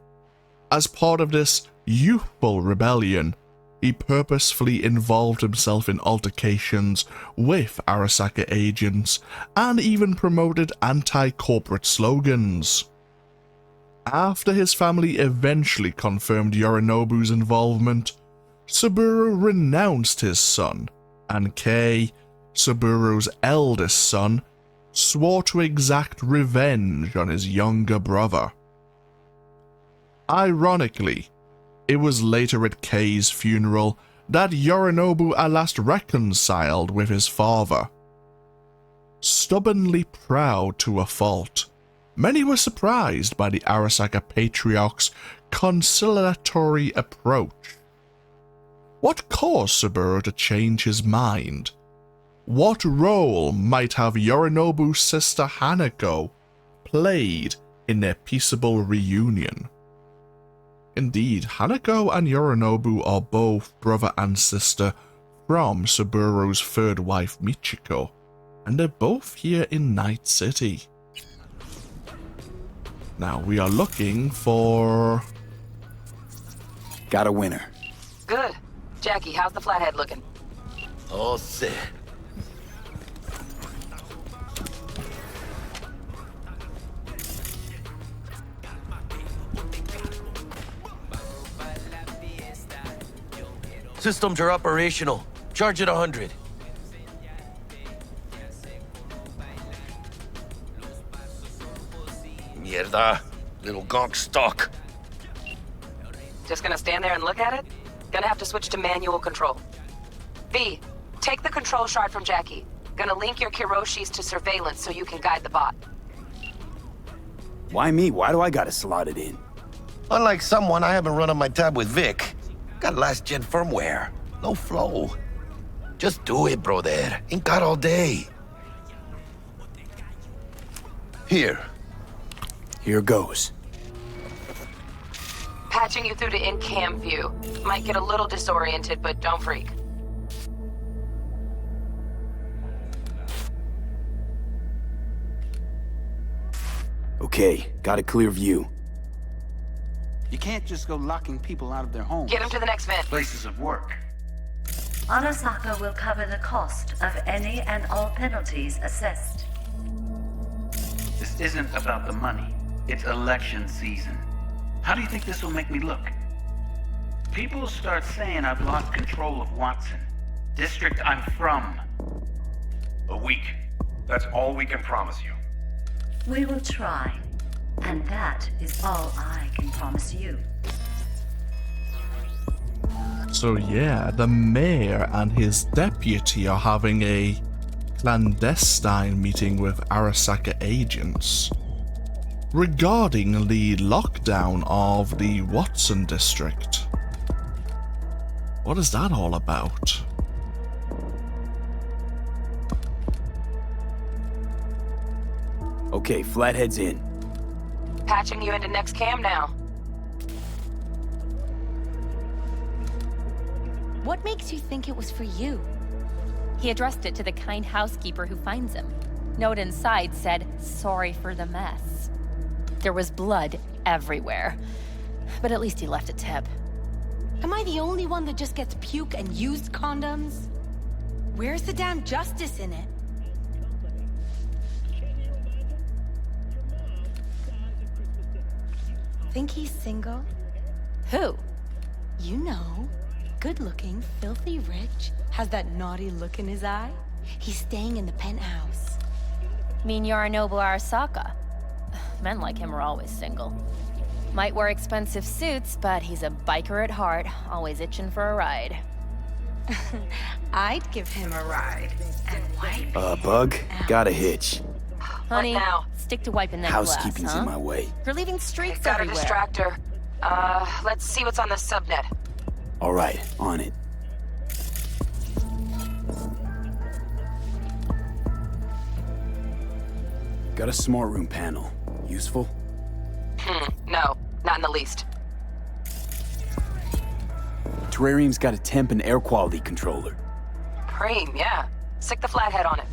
As part of this youthful rebellion, he purposefully involved himself in altercations with Arasaka agents and even promoted anti-corporate slogans. After his family eventually confirmed Yorinobu's involvement, Saburo renounced his son, and Kei, Saburo's eldest son, swore to exact revenge on his younger brother. Ironically, it was later at Kei's funeral that Yorinobu at last reconciled with his father. Stubbornly proud to a fault, many were surprised by the Arasaka patriarch's conciliatory approach. What caused Saburo to change his mind? What role might have Yorinobu's sister Hanako played in their peaceable reunion? Indeed, Hanako and Yorinobu are both brother and sister from Saburo's third wife Michiko, and they're both here in Night City. Now we are looking for... Got a winner. Good. Jackie, how's the flathead looking? All set. Systems are operational. Charge it 100. Mierda. Little gonk stuck. Just gonna stand there and look at it? Gonna have to switch to manual control. V, take the control shard from Jackie. Gonna link your Kiroshis to surveillance so you can guide the bot. Why me? Why do I gotta slot it in? Unlike someone, I haven't run on my tab with Vic. Got last-gen firmware. No flow. Just do it, brother. Ain't got all day. Here. Here goes. Patching you through to in-cam view. Might get a little disoriented, but don't freak. Okay, got a clear view. You can't just go locking people out of their homes. Get them to the next vent. Places of work. Arasaka will cover the cost of any and all penalties assessed. This isn't about the money. It's election season. How do you think this will make me look? People start saying I've lost control of Watson, district I'm from. A week. That's all we can promise you. We will try. And that is all I can promise you. So yeah, the mayor and his deputy are having a clandestine meeting with Arasaka agents regarding the lockdown of the Watson district. What is that all about? Okay, Flathead's in. Patching you into next cam now. What makes you think it was for you? He addressed it to the kind housekeeper who finds him. Note inside said, "Sorry for the mess." There was blood everywhere. But at least he left a tip. Am I the only one that just gets puke and used condoms? Where's the damn justice in it? Think he's single? Who? You know. Good-looking, filthy rich, has that naughty look in his eye. He's staying in the penthouse. Mean Yorinobu Arasaka? Men like him are always single. Might wear expensive suits, but he's a biker at heart, always itching for a ride. I'd give him a ride. And wipe Bug? Got a hitch. Honey, stick to wiping that Housekeeping's glass, huh? in my way. You're leaving streaks Got a everywhere. distractor. Let's see what's on the subnet. All right, on it. Got a smart room panel. Useful? No, not in the least. Terrarium's got a temp and air quality controller. Preem, yeah. Stick the flathead on it.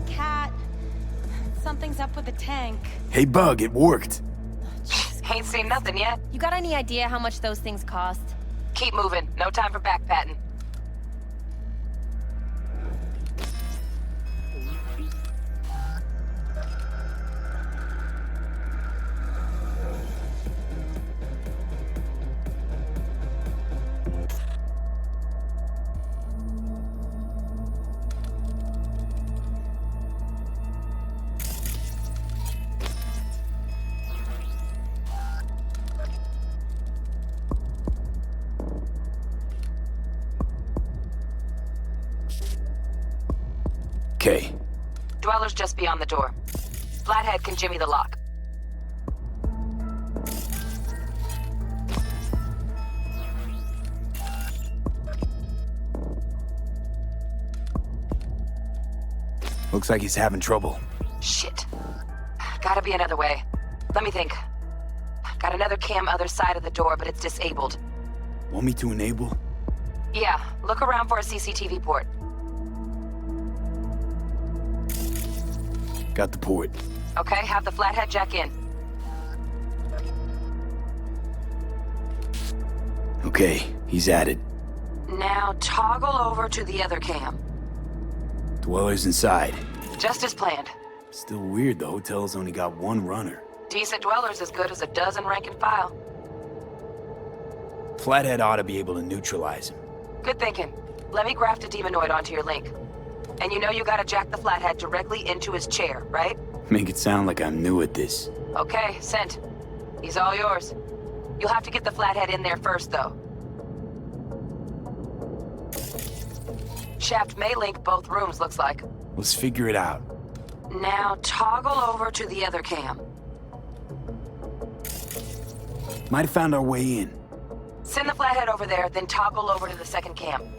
Cat. Something's up with the tank. Hey, Bug, it worked. Ain't seen nothing yet. You got any idea how much those things cost? Keep moving. No time for backpatting. Okay. Dweller's just beyond the door. Flathead can jimmy the lock. Looks like he's having trouble. Shit. Gotta be another way. Let me think. Got another cam other side of the door, but it's disabled. Want me to enable? Yeah, look around for a CCTV port. Got the port. Okay, have the flathead jack in. Okay, he's at it. Now toggle over to the other cam. Dweller's inside. Just as planned. Still weird the hotel's only got one runner. Decent Dweller's as good as a dozen rank and file. Flathead ought to be able to neutralize him. Good thinking. Let me graft a demonoid onto your link. And you know you gotta jack the flathead directly into his chair, right? Make it sound like I'm new at this. Okay, sent. He's all yours. You'll have to get the flathead in there first, though. Shaft may link both rooms, looks like. Let's figure it out. Now toggle over to the other cam. Might have found our way in. Send the flathead over there, then toggle over to the second cam.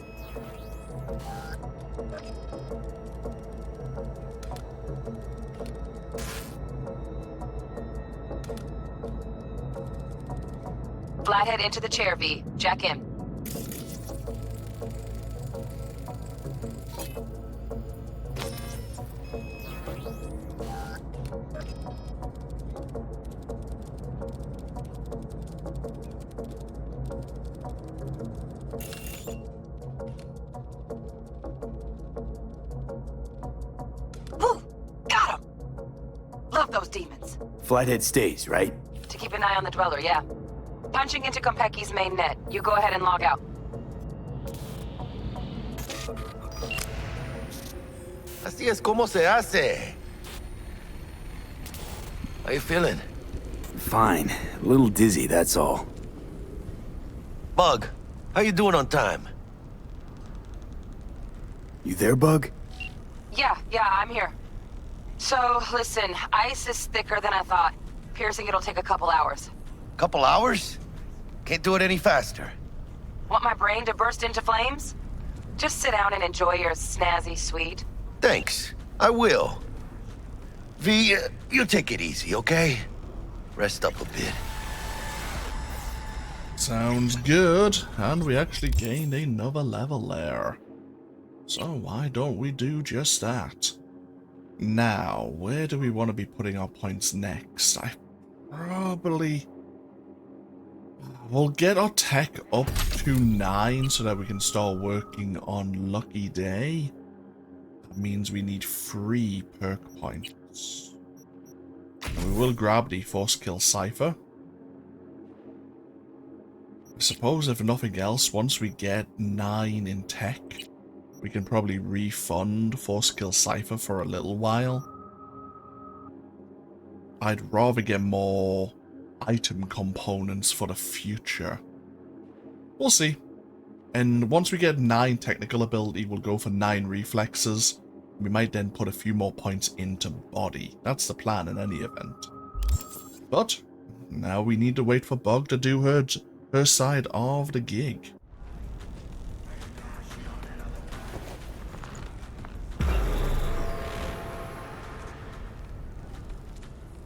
Flathead into the chair, V. Jack in. Flathead stays, right? To keep an eye on the Dweller, yeah. Punching into Konpeki's main net. You go ahead and log out. Así es como se hace. How you feeling? Fine. A little dizzy, that's all. Bug, how you doing on time? You there, Bug? Yeah, I'm here. So, listen, ice is thicker than I thought. Piercing it'll take a couple hours. Couple hours? Can't do it any faster. Want my brain to burst into flames? Just sit down and enjoy your snazzy sweet. Thanks. I will. V, you take it easy, okay? Rest up a bit. Sounds good. And we actually gained another level there. So why don't we do just that? Now, where do we want to be putting our points next? We'll get our tech up to 9 so that we can start working on Lucky Day. That means we need 3 perk points. And we will grab the Force Kill Cypher. I suppose if nothing else, once we get 9 in tech, we can probably refund Force Kill Cypher for a little while. I'd rather get more item components for the future. We'll see. And once we get 9 technical ability, we'll go for 9 reflexes. We might then put a few more points into body. That's the plan in any event. But now we need to wait for Bug to do her side of the gig.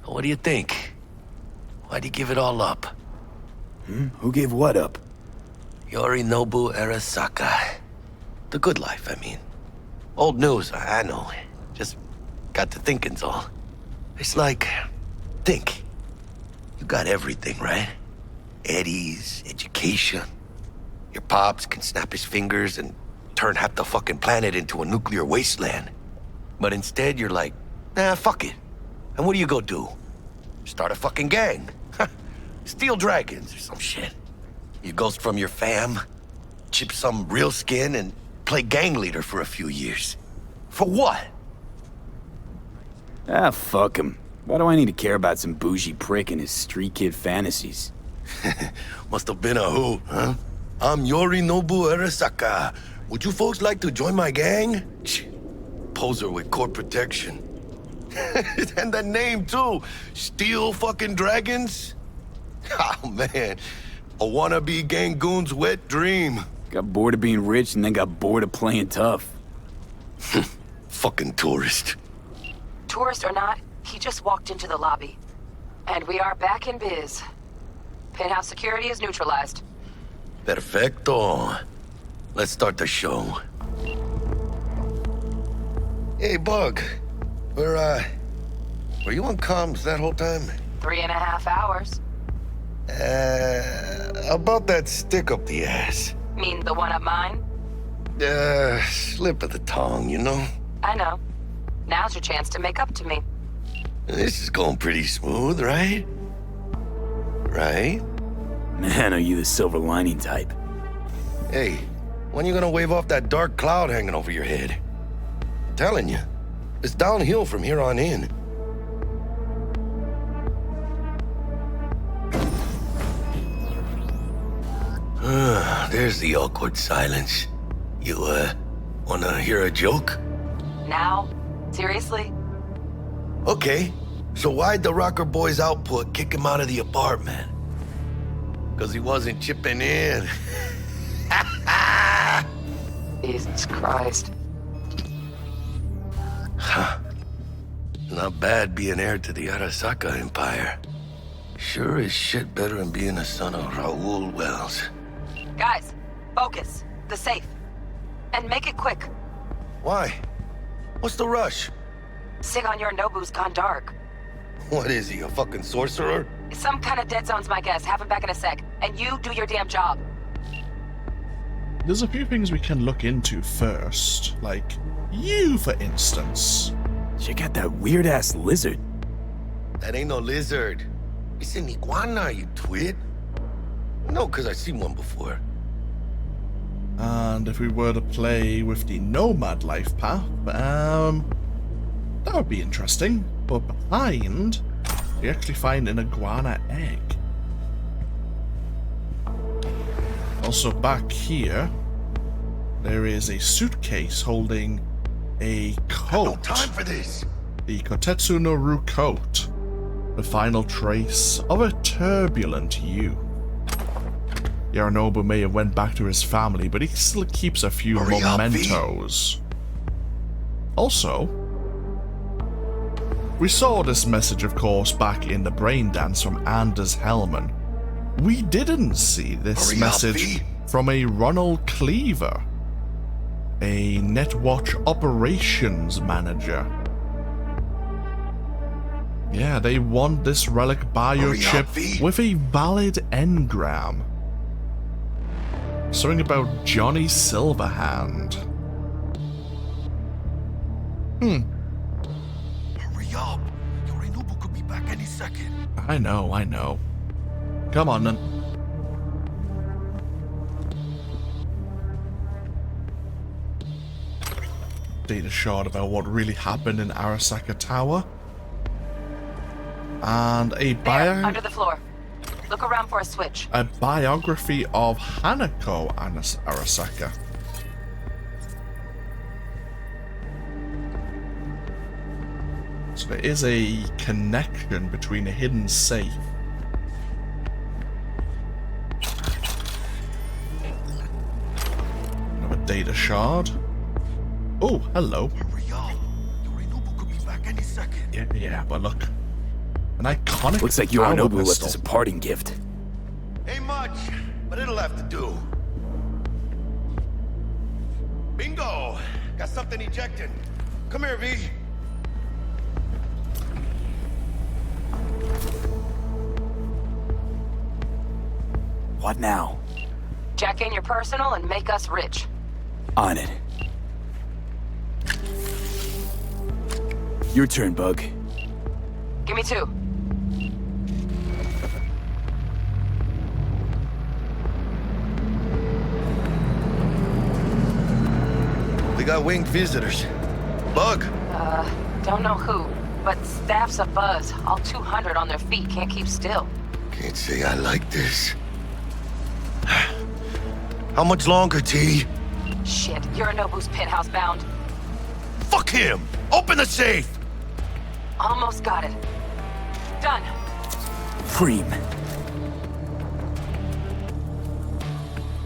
What do you think? Why'd you give it all up? Who gave what up? Yorinobu Arasaka. The good life, I mean. Old news, I know. Just got to thinking's all. It's like, think. You got everything, right? Eddies, education. Your pops can snap his fingers and turn half the fucking planet into a nuclear wasteland. But instead, you're like, nah, fuck it. And what do you go do? Start a fucking gang. Steal dragons or some shit. You ghost from your fam, chip some real skin, and play gang leader for a few years. For what? Ah, fuck him. Why do I need to care about some bougie prick and his street kid fantasies? Must have been a hoot, huh? I'm Yorinobu Arasaka. Would you folks like to join my gang? Poser with court protection. And that name, too. Steel fucking dragons? Oh, man. A wannabe Gangoon's wet dream. Got bored of being rich and then got bored of playing tough. Fucking tourist. Tourist or not, he just walked into the lobby. And we are back in biz. Penthouse security is neutralized. Perfecto. Let's start the show. Hey, Bug. Were you on comms that whole time? 3.5 hours. About that stick up the ass. Mean the one up mine? Slip of the tongue, you know? I know. Now's your chance to make up to me. This is going pretty smooth, right? Right? Man, are you the silver lining type? Hey, when you gonna wave off that dark cloud hanging over your head? I'm telling you, it's downhill from here on in. There's the awkward silence. You, wanna hear a joke? Now? Seriously? Okay, so why'd the Rocker Boy's output kick him out of the apartment? Because he wasn't chipping in. Jesus Christ. Huh. Not bad being heir to the Arasaka Empire. Sure as shit better than being a son of Raoul Wells. Guys, focus. The safe. And make it quick. Why? What's the rush? Sigon Yorinobu's gone dark. What is he, a fucking sorcerer? Some kind of dead zone's my guess. Have him back in a sec. And you do your damn job. There's a few things we can look into first. Like, you, for instance. Check out that weird-ass lizard. That ain't no lizard. It's an iguana, you twit. No, because I've seen one before. And if we were to play with the Nomad life path, that would be interesting. But behind, you actually find an iguana egg. Also back here, there is a suitcase holding a coat. No time for this. The Kotetsu no Ru coat. The final trace of a turbulent youth. Yorinobu may have went back to his family, but he still keeps a few mementos. Also, we saw this message, of course, back in the brain dance from Anders Hellman. We didn't see this message from a Ronald Cleaver, a Netwatch operations manager. Yeah, they want this relic biochip with a valid engram. Something about Johnny Silverhand. Hurry up. Yorinobu could be back any second. I know. Come on then. Data shard about what really happened in Arasaka Tower. And a under the floor. Look around for a switch. A biography of Hanako Arasaka. So there is a connection between a hidden safe. Another data shard. Oh, hello. Hurry up. Yorinobu could be back any second. Yeah, but look. An iconic. Looks like Yorinobu left us a parting gift. Ain't much, but it'll have to do. Bingo! Got something ejecting. Come here, V. What now? Jack in your personal and make us rich. On it. Your turn, Bug. Give me 2. We got winged visitors. Bug. Don't know who, but staff's a buzz. All 200 on their feet, can't keep still. Can't say I like this. How much longer, T? Shit, Yorinobu's penthouse bound. Fuck him! Open the safe! Almost got it. Done. Preem.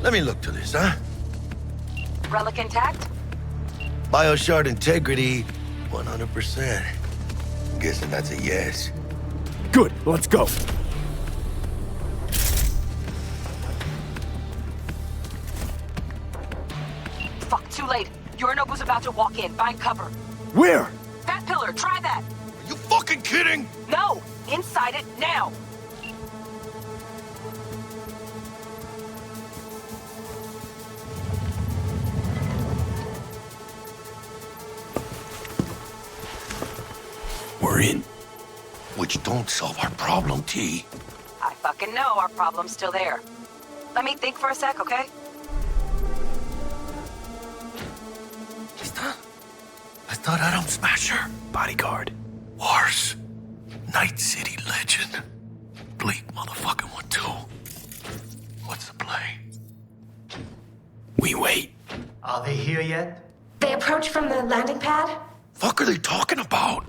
Let me look to this, huh? Relic intact? Bioshard integrity, 100%. Guessing that's a yes. Good, let's go. Fuck, too late. Yorinobu's about to walk in. Find cover. Where? That pillar, try that. Are you fucking kidding? No! Inside it, now! We're in. Which don't solve our problem, T. I fucking know our problem's still there. Let me think for a sec, okay? I thought Atom Smasher. Bodyguard. Wars. Night City legend. Bleak motherfucking one, too. What's the play? We wait. Are they here yet? They approach from the landing pad? Fuck are they talking about?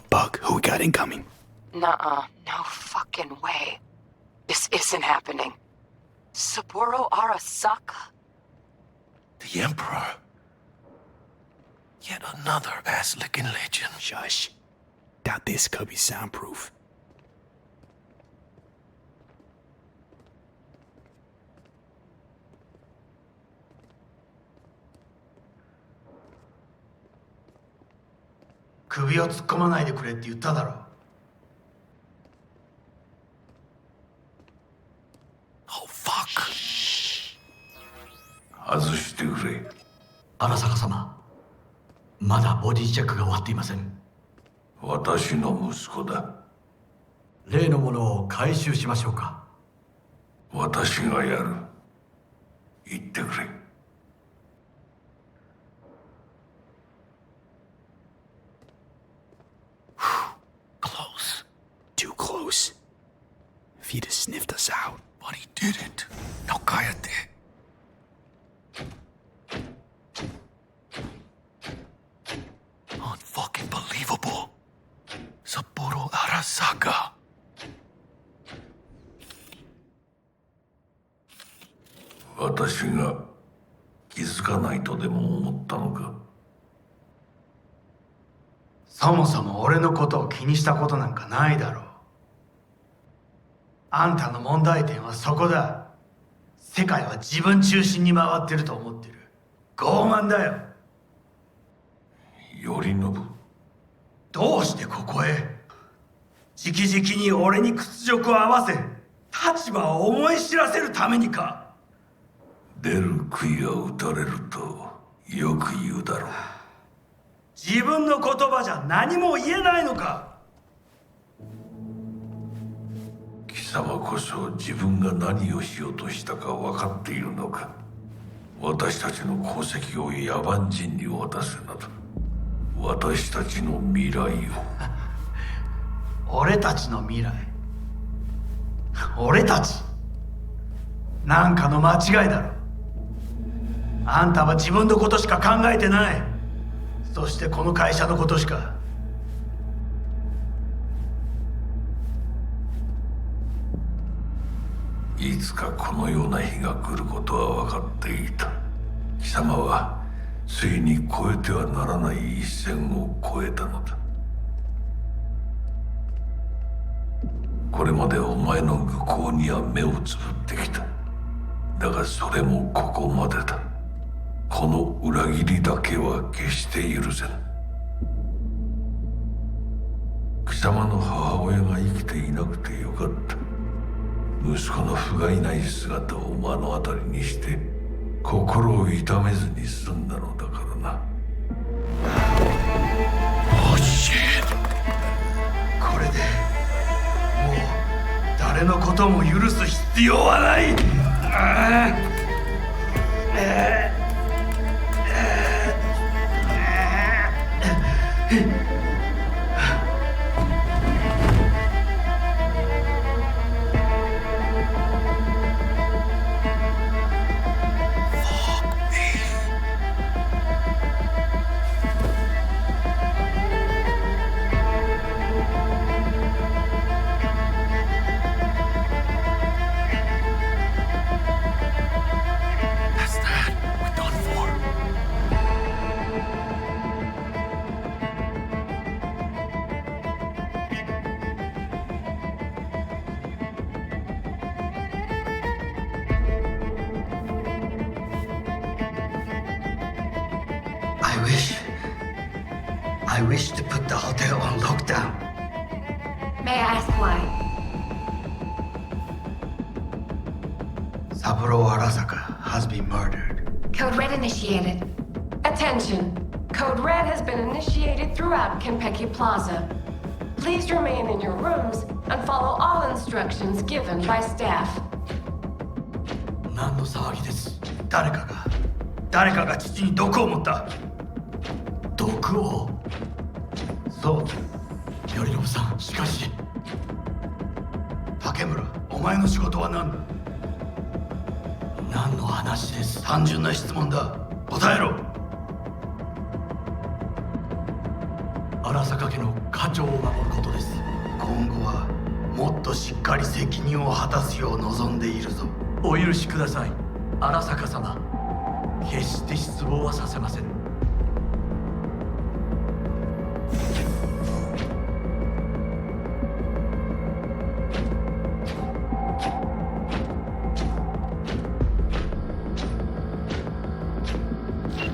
Bug, who we got incoming? Nuh-uh. No fucking way. This isn't happening. Saburo Arasaka? The Emperor. Yet another ass-licking legend. Shush. Doubt this could be soundproof.首を突っ込まないでくれって言っただろ。Oh, fuck. 外してくれ。荒坂様、まだボディチェックが終わっていません。私の息子だ。例のものを回収しましょうか。私がやる。言ってくれ。Close. Too close. If he'd have sniffed us out. But he didn't. Now cállate. Unfucking believable. Sapporo Arasaka. 私が気づかないとでも思ったのか。そもそも俺のことを気にしたことなんかないだろう。あんたの問題点はそこだ。世界は自分中心に回ってると思ってる。傲慢だよ。頼信。どうしてここへ？直々に俺に屈辱を合わせ、立場を思い知らせるためにか。出る杭は打たれるとよく言うだろう。自分の言葉じゃ何も言えないのか。貴様こそ自分が何をしようとしたか分かっているのか。私たちの功績を野蛮人に渡すなど、私たちの未来を。俺たちの未来。俺たち。なんかの間違いだろ。あんたは自分のことしか考えてない。そしてこの会社のことしか。いつかこのような日が来ることは分かっていた。貴様はついに越えてはならない一線を越えたのだ。これまでお前の愚行には目をつぶってきた。だがそれもここまでだ。この裏切りだけは決して許せぬ。貴様の母親が生きていなくてよかった。息子の不甲斐ない姿を目の当たりにして心を痛めずに済んだのだからな。おしこれでもう誰のことも許す必要はない。I wish to put the hotel on lockdown. May I ask why? Saburo Arasaka has been murdered. Code Red initiated. Attention. Code Red has been initiated throughout Konpeki Plaza. Please remain in your rooms and follow all instructions given by staff. 何の騒ぎです。誰かが父に毒を持った。毒を。そう頼信さん。しかし竹村、お前の仕事は何だ。何の話です。単純な質問だ。答えろ。荒坂家の家長を守ることです。今後はもっとしっかり責任を果たすよう望んでいるぞ。お許しください、荒坂様。決して失望はさせません。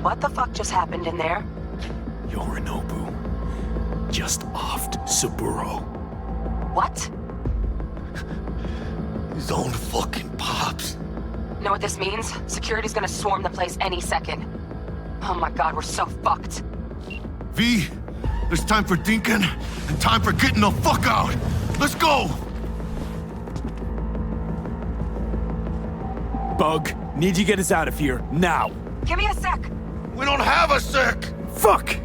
What the fuck just happened in there? Yorinobu just offed Saburo. What? His own fucking pops. Know what this means? Security's gonna swarm the place any second. Oh my god, we're so fucked. V, There's time for thinking and time for getting the fuck out. Let's go! Bug, need you get us out of here, now. Give me a sec. We don't have a sec! Fuck!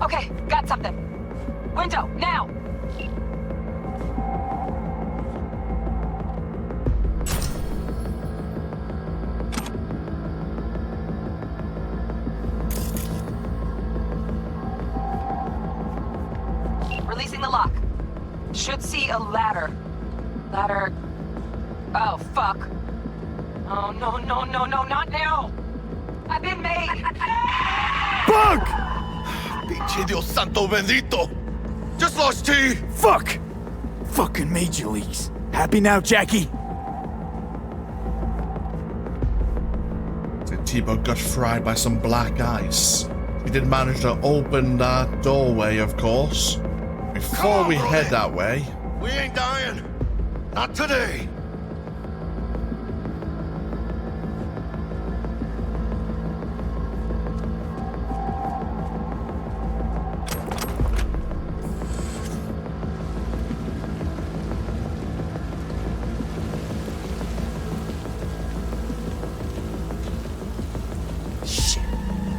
Okay, got something. Window, now! Releasing the lock. Should see a ladder. Ladder... Oh, fuck. Oh, no, no, no, no, not now! I've been made! Bug! Pinche Dios santo bendito! Just lost T! Fuck! Fucking Major Leagues. Happy now, Jackie? So T-Bug got fried by some black ice. We did manage to open that doorway, of course. Before we head that way... We ain't dying! Not today!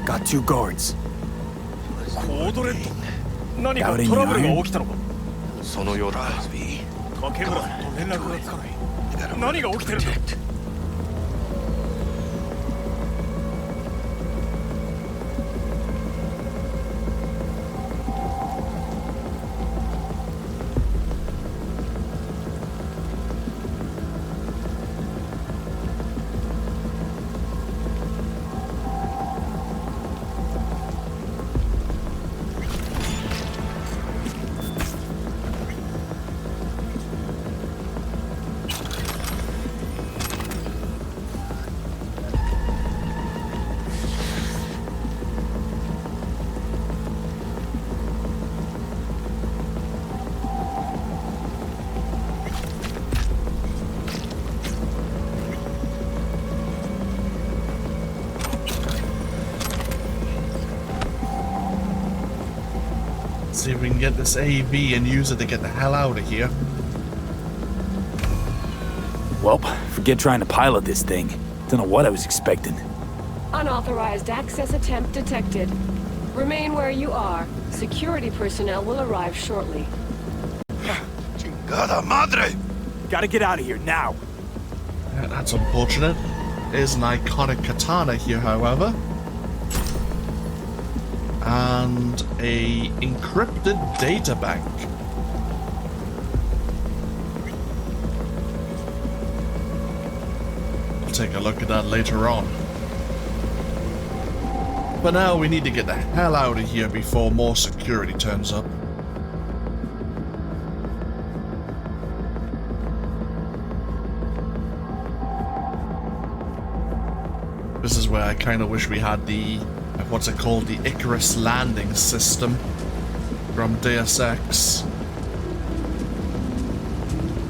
Got 2 guards. コードレッド。何か Out in トラブル your が起きたのか。そのようだ。竹村と連絡がつかない。何が起きてるんだ。See if we can get this AV and use it to get the hell out of here. Well, forget trying to pilot this thing. Don't know what I was expecting. Unauthorized access attempt detected. Remain where you are. Security personnel will arrive shortly. Chingada madre! Gotta get out of here now. Yeah, that's unfortunate. There's an iconic katana here, however. And a encrypted data bank. I'll take a look at that later on. But now we need to get the hell out of here before more security turns up. This is where I kind of wish we had the, what's it called, the Icarus landing system from Deus Ex.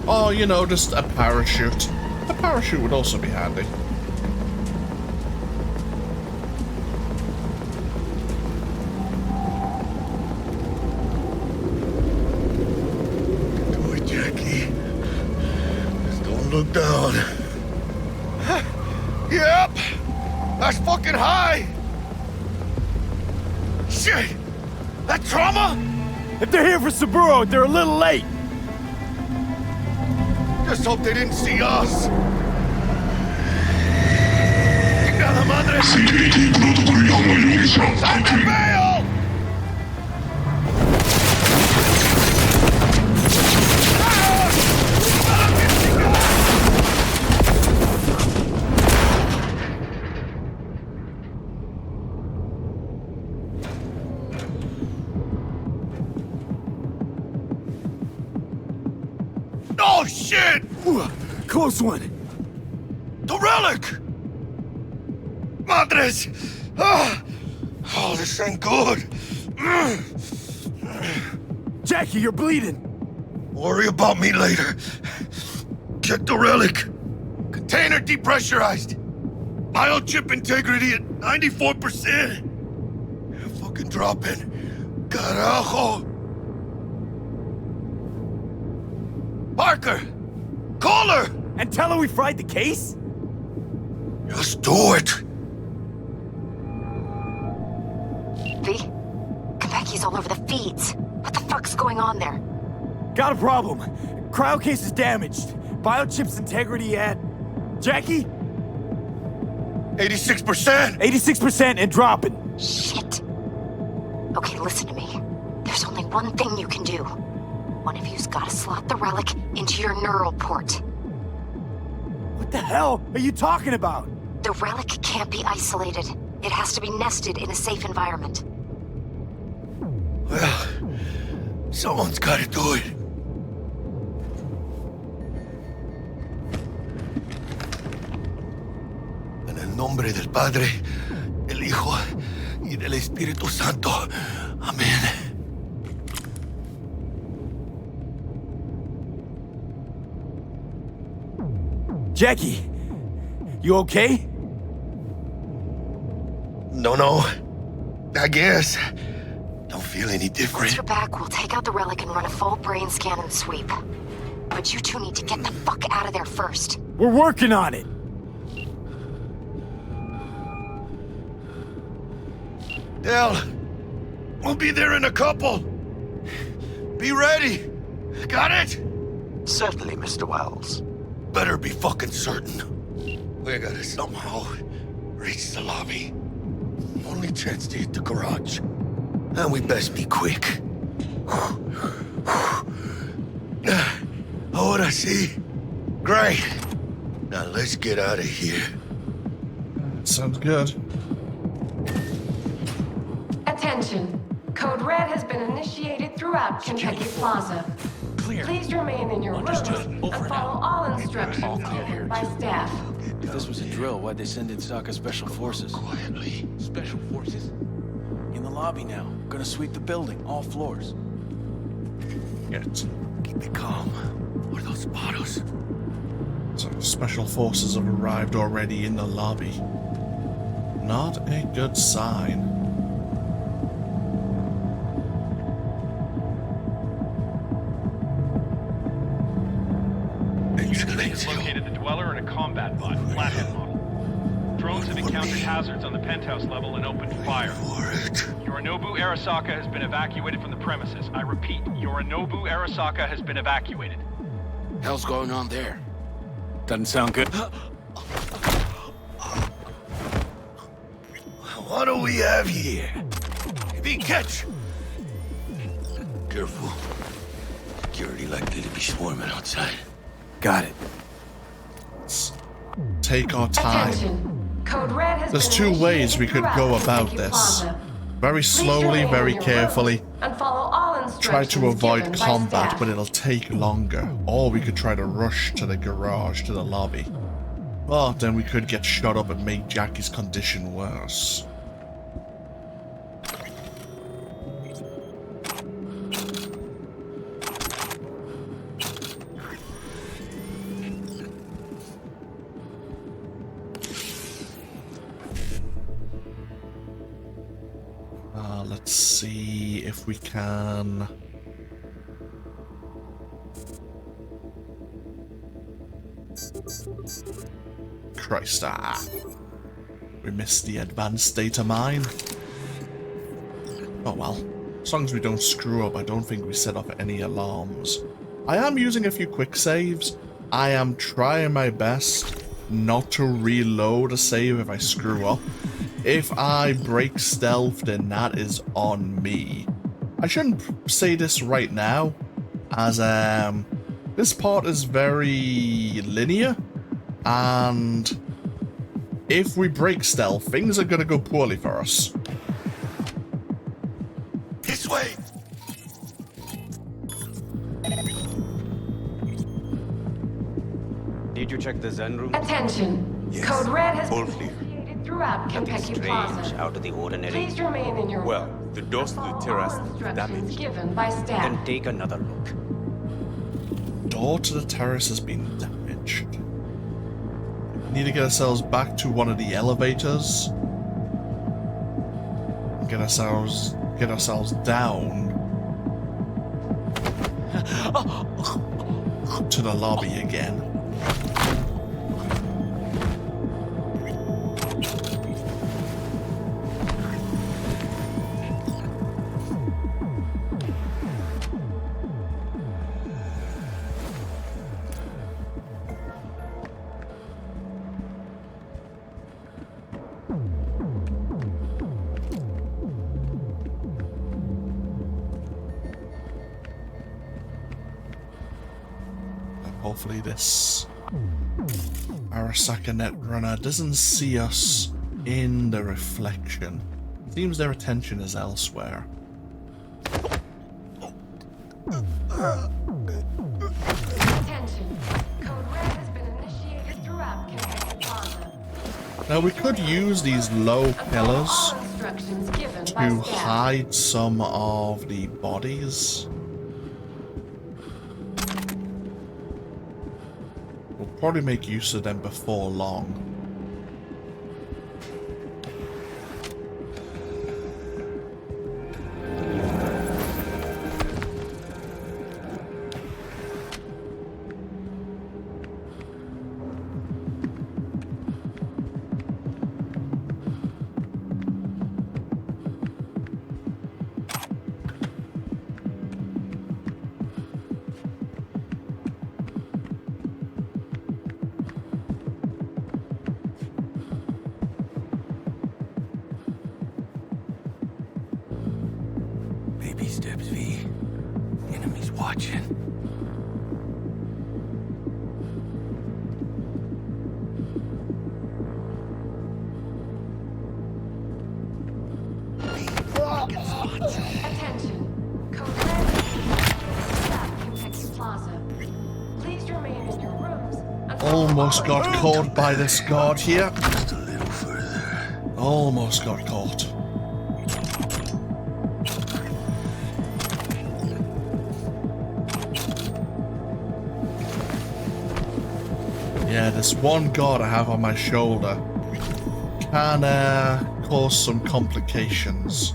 Oh, you know, just a parachute. A parachute would also be handy. Do it, Jackie. Just don't look down. Yep! That's fucking high! Shit! That trauma? If they're here for Saburo, they're a little late. Just hope they didn't see us. Chingada madre! CAT プロトコル違反の容疑者発見。 Oh shit! Close one. The relic! Madres! Ah! Oh, this ain't good. Jackie, you're bleeding. Worry about me later. Check the relic. Container depressurized. Biochip integrity at 94%. Fucking drop it. Carajo! Parker! Call her! And tell her we fried the case? Just do it! V? Konpeki's all over the feeds. What the fuck's going on there? Got a problem. Cryo case is damaged. Biochip's integrity at... Jackie? 86%! 86% and dropping. Shit. Okay, listen to me. There's only one thing you can do. One of you's gotta slot the relic into your neural port. What the hell are you talking about? The relic can't be isolated. It has to be nested in a safe environment. Well, someone's gotta do it. En el nombre del Padre, del Hijo y del Espíritu Santo. Amén. Jackie, you okay? No. I guess. Don't feel any Once different. you're back, we'll take out the relic and run a full brain scan and sweep. But you two need to get the fuck out of there first. We're working on it. Del, we'll be there in a couple. Be ready. Got it? Certainly, Mr. Wells. Better be fucking certain. We gotta somehow reach the lobby. Only chance to hit the garage. And we best be quick. Ahora sí. Great. Now let's get out of here. Sounds good. Attention. Code Red has been initiated throughout Konpeki Plaza. Clear. Please remain in your rooms and follow all instructions given by staff. If this was a drill, why'd they send in Sokka Special Forces? Quietly. Special Forces? In the lobby now. Gonna sweep the building, all floors. Get. Keep it calm. Or they'll spot us. So special forces have arrived already in the lobby. Not a good sign. Has located the Dweller and a combat bot, flathead model. Drones have encountered hazards on the penthouse level and opened fire. Yorinobu Arasaka has been evacuated from the premises. I repeat, Yorinobu Arasaka has been evacuated. Hell's going on there? Doesn't sound good. What do we have here? Be catch! Careful. Security likely to be swarming outside. Got it. Let's take our time. Attention. Code Red has There's been two ways we could go initiated about throughout this. Plaza. Very slowly, remain very in your carefully. rooms and follow all Try instructions to avoid given by combat, staff. but it'll take longer. Or we could try to rush to the garage, to the lobby. Well, then we could get shot up and make Jackie's condition worse. Let's see if we can... Christ, we missed the advanced data mine. Oh well. As long as we don't screw up, I don't think we set off any alarms. I am using a few quick saves. I am trying my best not to reload a save if I screw up. If I break stealth, then that is on me. I shouldn't say this right now, as this part is very linear, and if we break stealth, things are gonna go poorly for us. This way! Did you check the Zen room? Attention. Yes. Code Red has All been clear. initiated throughout Nothing Konpeki strange, Plaza. out of the ordinary. Please remain in your Well, rooms the doors to and the follow terrace all is instructions damaged. given by staff. Then take another look. Door to the terrace has been damaged. We need to get ourselves back to one of the elevators. Get ourselves get ourselves down to the lobby again. Hopefully this Arasaka Netrunner doesn't see us in the reflection. Seems their attention is elsewhere. Attention. Code Red has been initiated throughout Konpeki Plaza. Now we could use these low pillars All instructions given by to staff. hide some of the bodies. We'll probably make use of them before long. Baby steps, V. Enemies watching. Attention. Code Red throughout Konpeki Plaza. Please remain in your rooms until Almost all got instructions- caught by this guard here. Just a little further. Almost got caught. Yeah, this one guard I have on my shoulder can cause some complications.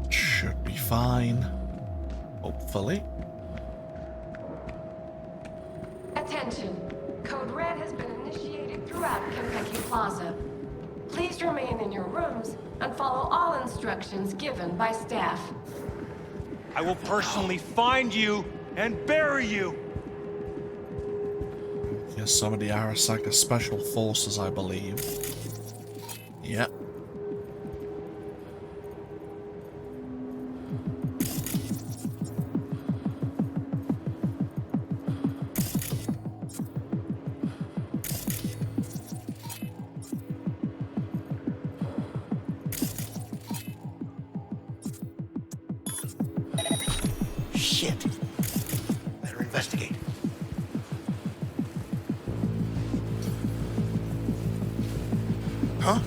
Should be fine. Hopefully. Attention. Code Red has been initiated throughout Konpeki Plaza. Please remain in your rooms and follow all instructions given by staff. I will personally find you and bury you. Here's some of the Arasaka Special Forces, I believe. Yep. Shit. Better investigate. Huh?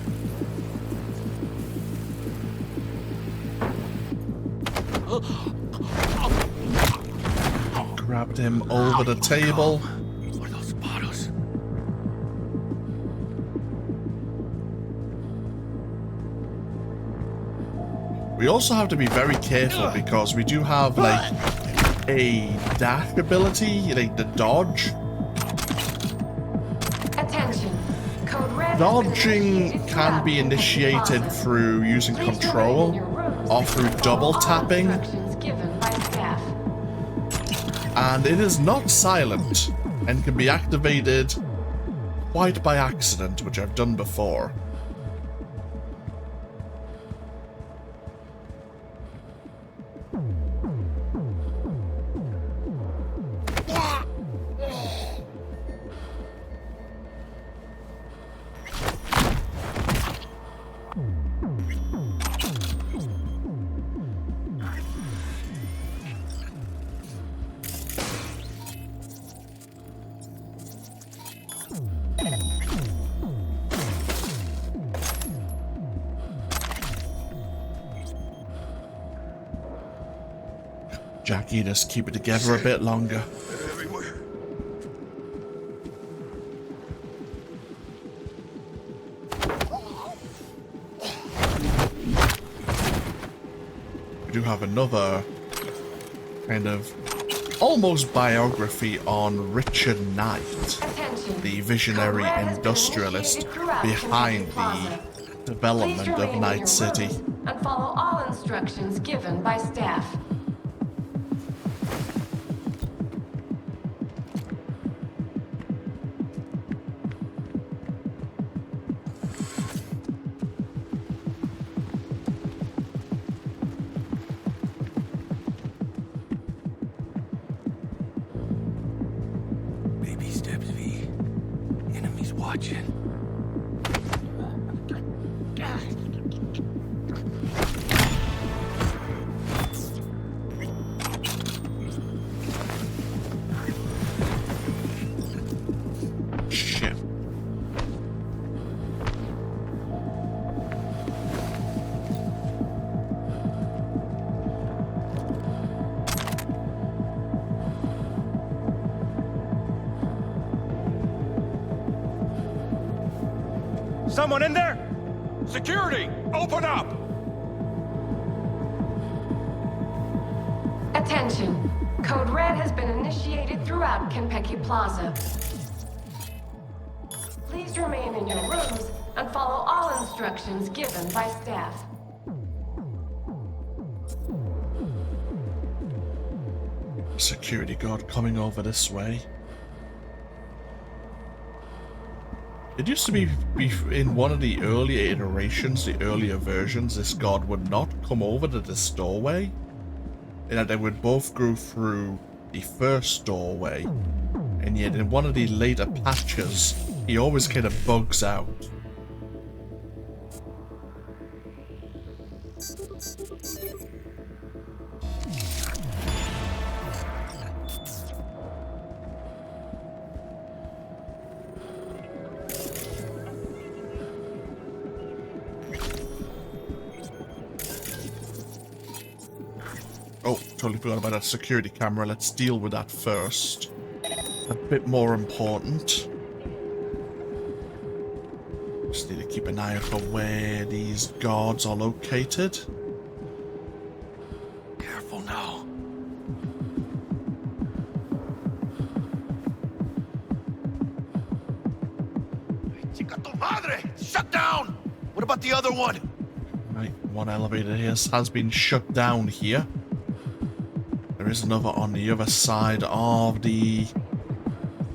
Grabbed him over the table. Or they'll spot us. We also have to be very careful because we do have like a dash ability, like the dodge. Attention. Code Red has been Dodging initiated can be throughout Konpeki initiated Plaza. through using Please control remain in your rooms or through and double follow all tapping, instructions given by staff. and it is not silent and can be activated quite by accident, which I've done before. Jackie, just keep it together a bit longer. We do have another kind of almost biography on Richard Knight, the visionary industrialist behind the development of Night City. And follow all instructions given by staff. Baby steps, V. Enemies watching. Shit. Someone in there? Security, open up! Attention. Code Red has been initiated throughout Konpeki Plaza. Please remain in your rooms and follow all instructions given by staff. Security guard coming over this way. It used to be in one of the earlier iterations, the earlier versions, this guard would not come over to this doorway. And that they would both go through the first doorway. And yet in one of the later patches, he always kind of bugs out. Oh, totally forgot about that security camera. Let's deal with that first. A bit more important. Just need to keep an eye out for where these guards are located. Careful now. Chica tu madre! Shut down! What about the other one? Right, one elevator here has been shut down here. There is another on the other side of the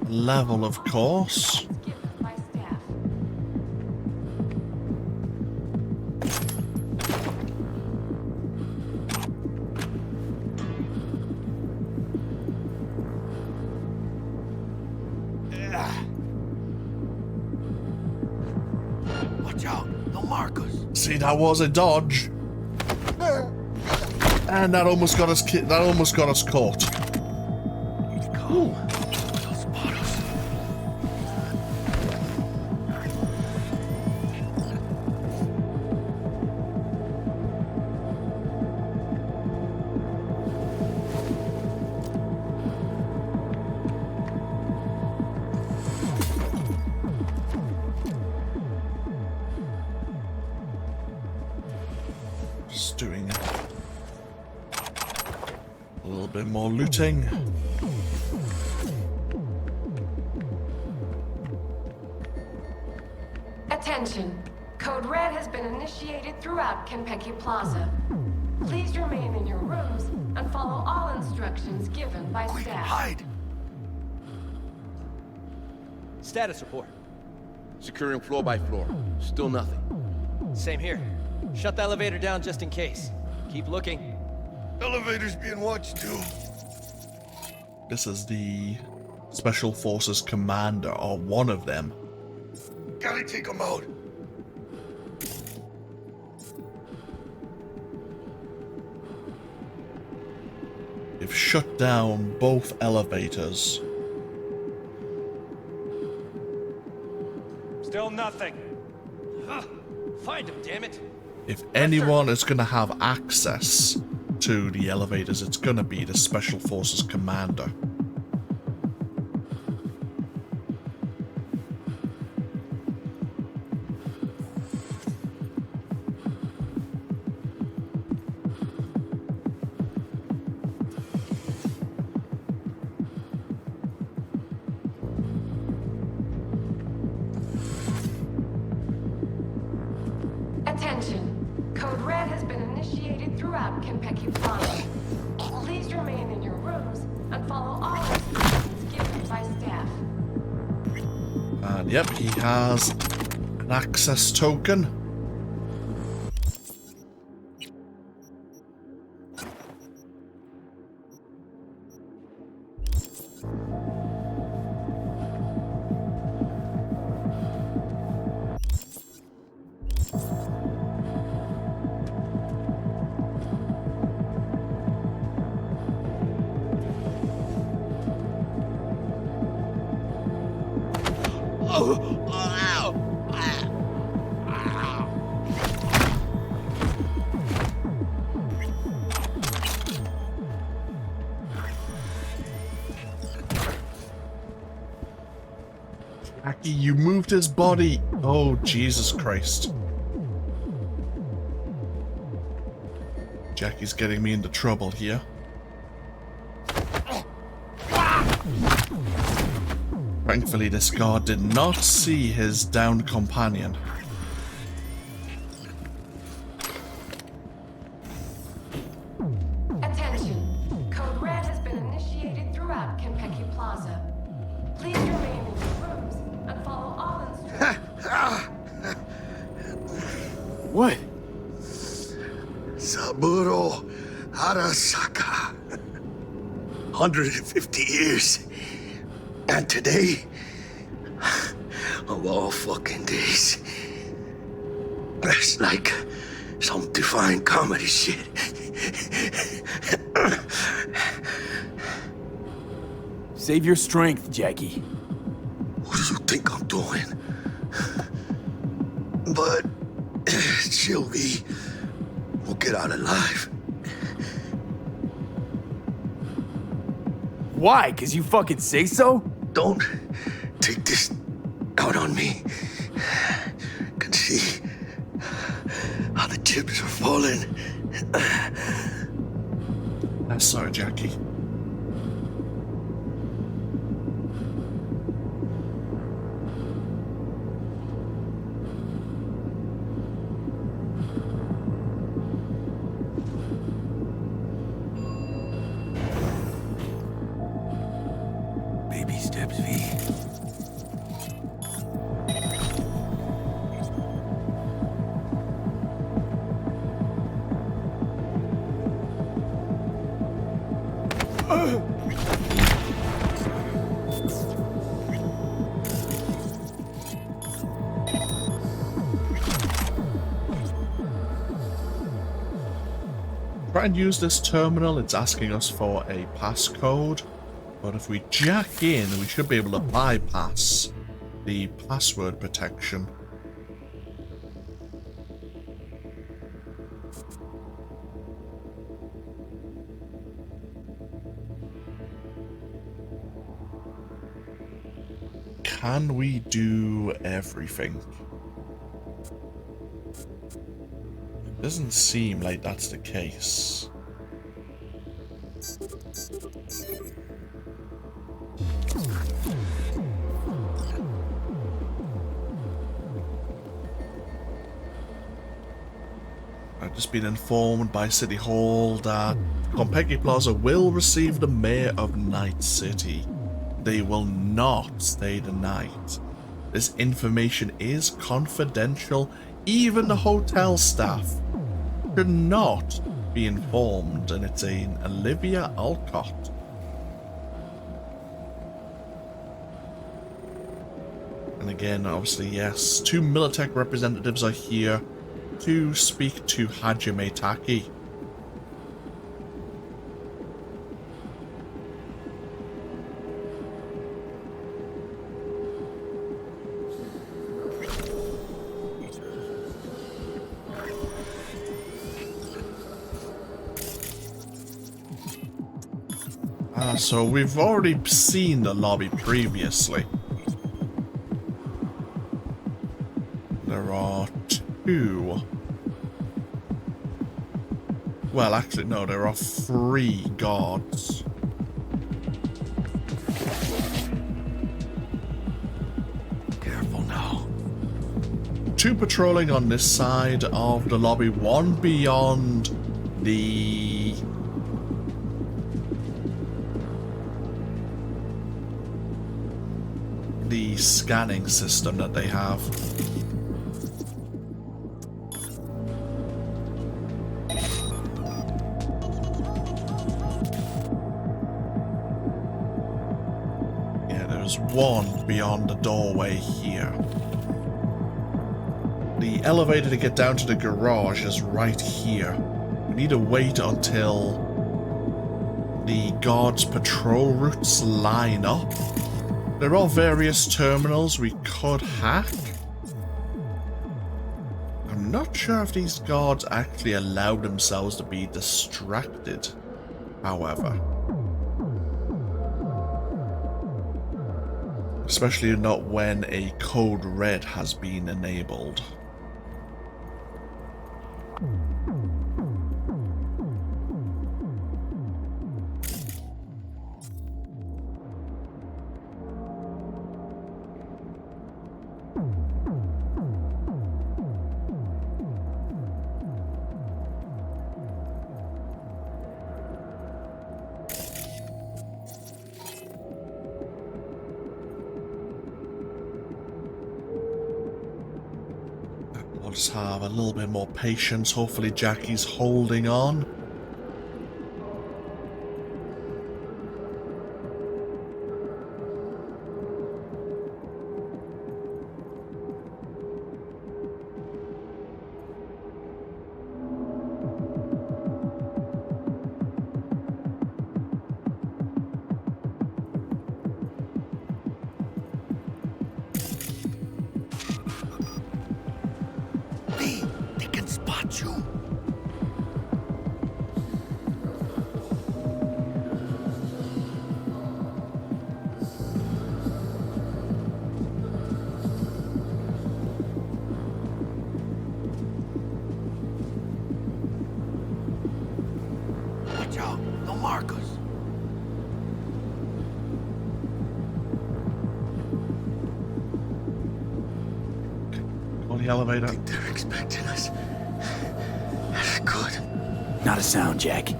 level, of course. Watch out, they'll mark us. See, that was a dodge. And that almost got us caught. Ooh. They'll spot us. Just doing a little bit more looting. Attention. Code Red has been initiated throughout Konpeki Plaza. Please remain in your rooms and follow all instructions given by staff. Hide! Status report. Securing floor by floor. Still nothing. Same here. Shut the elevator down just in case. Keep looking. Elevator's being watched too. This is the Special Forces commander, or one of them. Gotta take him out. They've shut down both elevators. Still nothing. Find him, damn it. If anyone is going to have access to the elevators, it's gonna be the Special Forces commander. Attention. Code Red has been initiated throughout Konpeki Plaza. Please remain in your rooms and follow all instructions given by staff. And yep, he has an access token. Jackie, you moved his body. Oh, Jesus Christ. Jackie's getting me into trouble here. Thankfully, this guard did not see his downed companion. Attention. Code Red has been initiated throughout Konpeki Plaza. Please remain in your rooms and follow all instructions. What? Saburo Arasaka. 150 years. And today, of all fucking days, that's like some divine comedy shit. Save your strength, Jackie. What do you think I'm doing? But Sylvie will get out alive. Why? 'Cause you fucking say so? Don't take this out on me. Can see how the chips are falling. I'm sorry, Jackie. Baby steps, V. Try and use this terminal, it's asking us for a passcode, but if we jack in, we should be able to bypass the password protection. Can we do everything? It doesn't seem like that's the case. I've just been informed by City Hall that Konpeki Plaza will receive the mayor of Night City. They will not stay the night. This information is confidential. Even the hotel staff should not be informed, and it's an Olivia Alcott. And again, obviously, yes, 2 Militech representatives are here to speak to Hajime Taki. So we've already seen the lobby previously. There are 2. Well, actually, no, there are 3 guards. Careful now. 2 patrolling on this side of the lobby, 1 beyond the scanning system that they have. Yeah, there's 1 beyond the doorway here. The elevator to get down to the garage is right here. We need to wait until the guards' patrol routes line up. There are various terminals we could hack. I'm not sure if these guards actually allow themselves to be distracted, however. Especially not when a code red has been enabled. We'll just have a little bit more patience. Hopefully Jackie's holding on. Elevator. I think they're expecting us. That's good. Not a sound, Jack.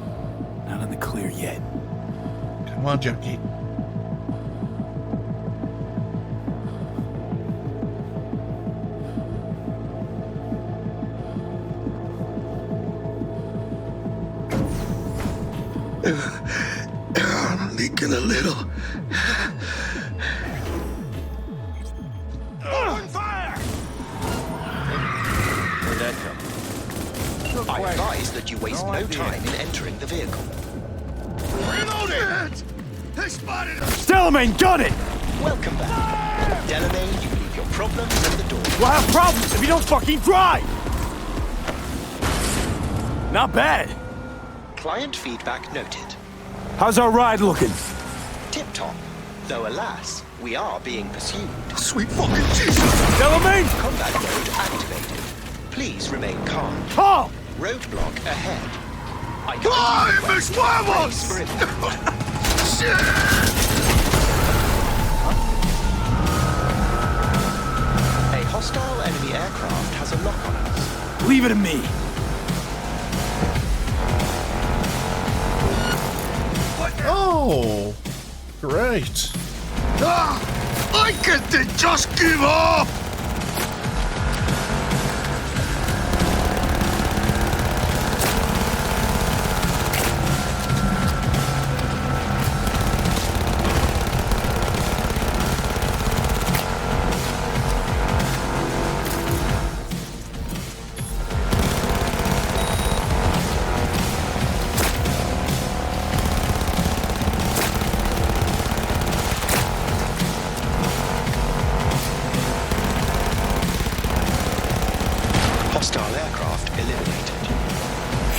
Not on the clear yet. Come on, Jackie. I'm leaking a little. I advise that you waste no time in entering the vehicle. Reloading! They spotted us! Delamain, got it! Welcome back. Delamain, you leave your problems at the door. We'll have problems if you don't fucking drive! Not bad. Client feedback noted. How's our ride looking? Tip-top. Though alas, we are being pursued. Sweet fucking Jesus! Delamain! Combat mode activated. Please remain calm. Calm! Roadblock ahead. ¡Ay, mis huevos! Shit! A hostile enemy aircraft has a lock on us. Leave it to me. Oh, great. I can't just give up!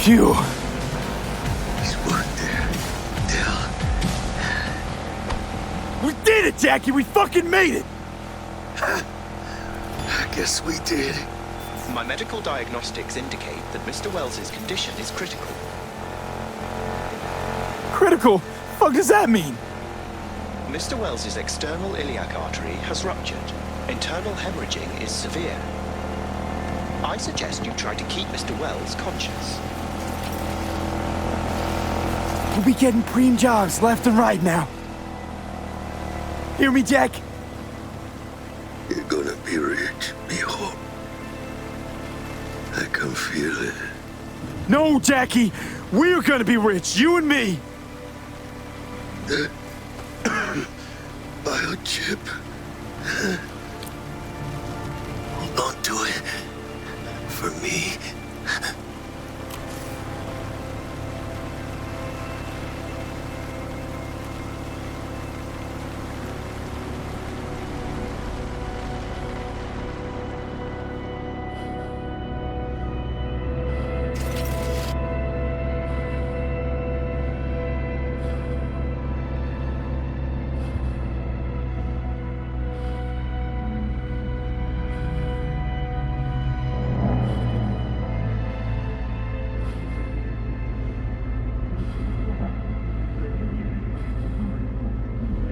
Phew. He's worked there. Del. We did it, Jackie! We fucking made it! I guess we did. My medical diagnostics indicate that Mr. Wells's condition is critical. Critical? Fuck does that mean? Mr. Wells's external iliac artery has ruptured. Internal hemorrhaging is severe. I suggest you try to keep Mr. Wells conscious. We'll be getting preem jobs left and right now. Hear me, Jack? You're gonna be rich, mijo. I can feel it. No, Jackie! We're gonna be rich, you and me! The biochip. Hold on to it. For me.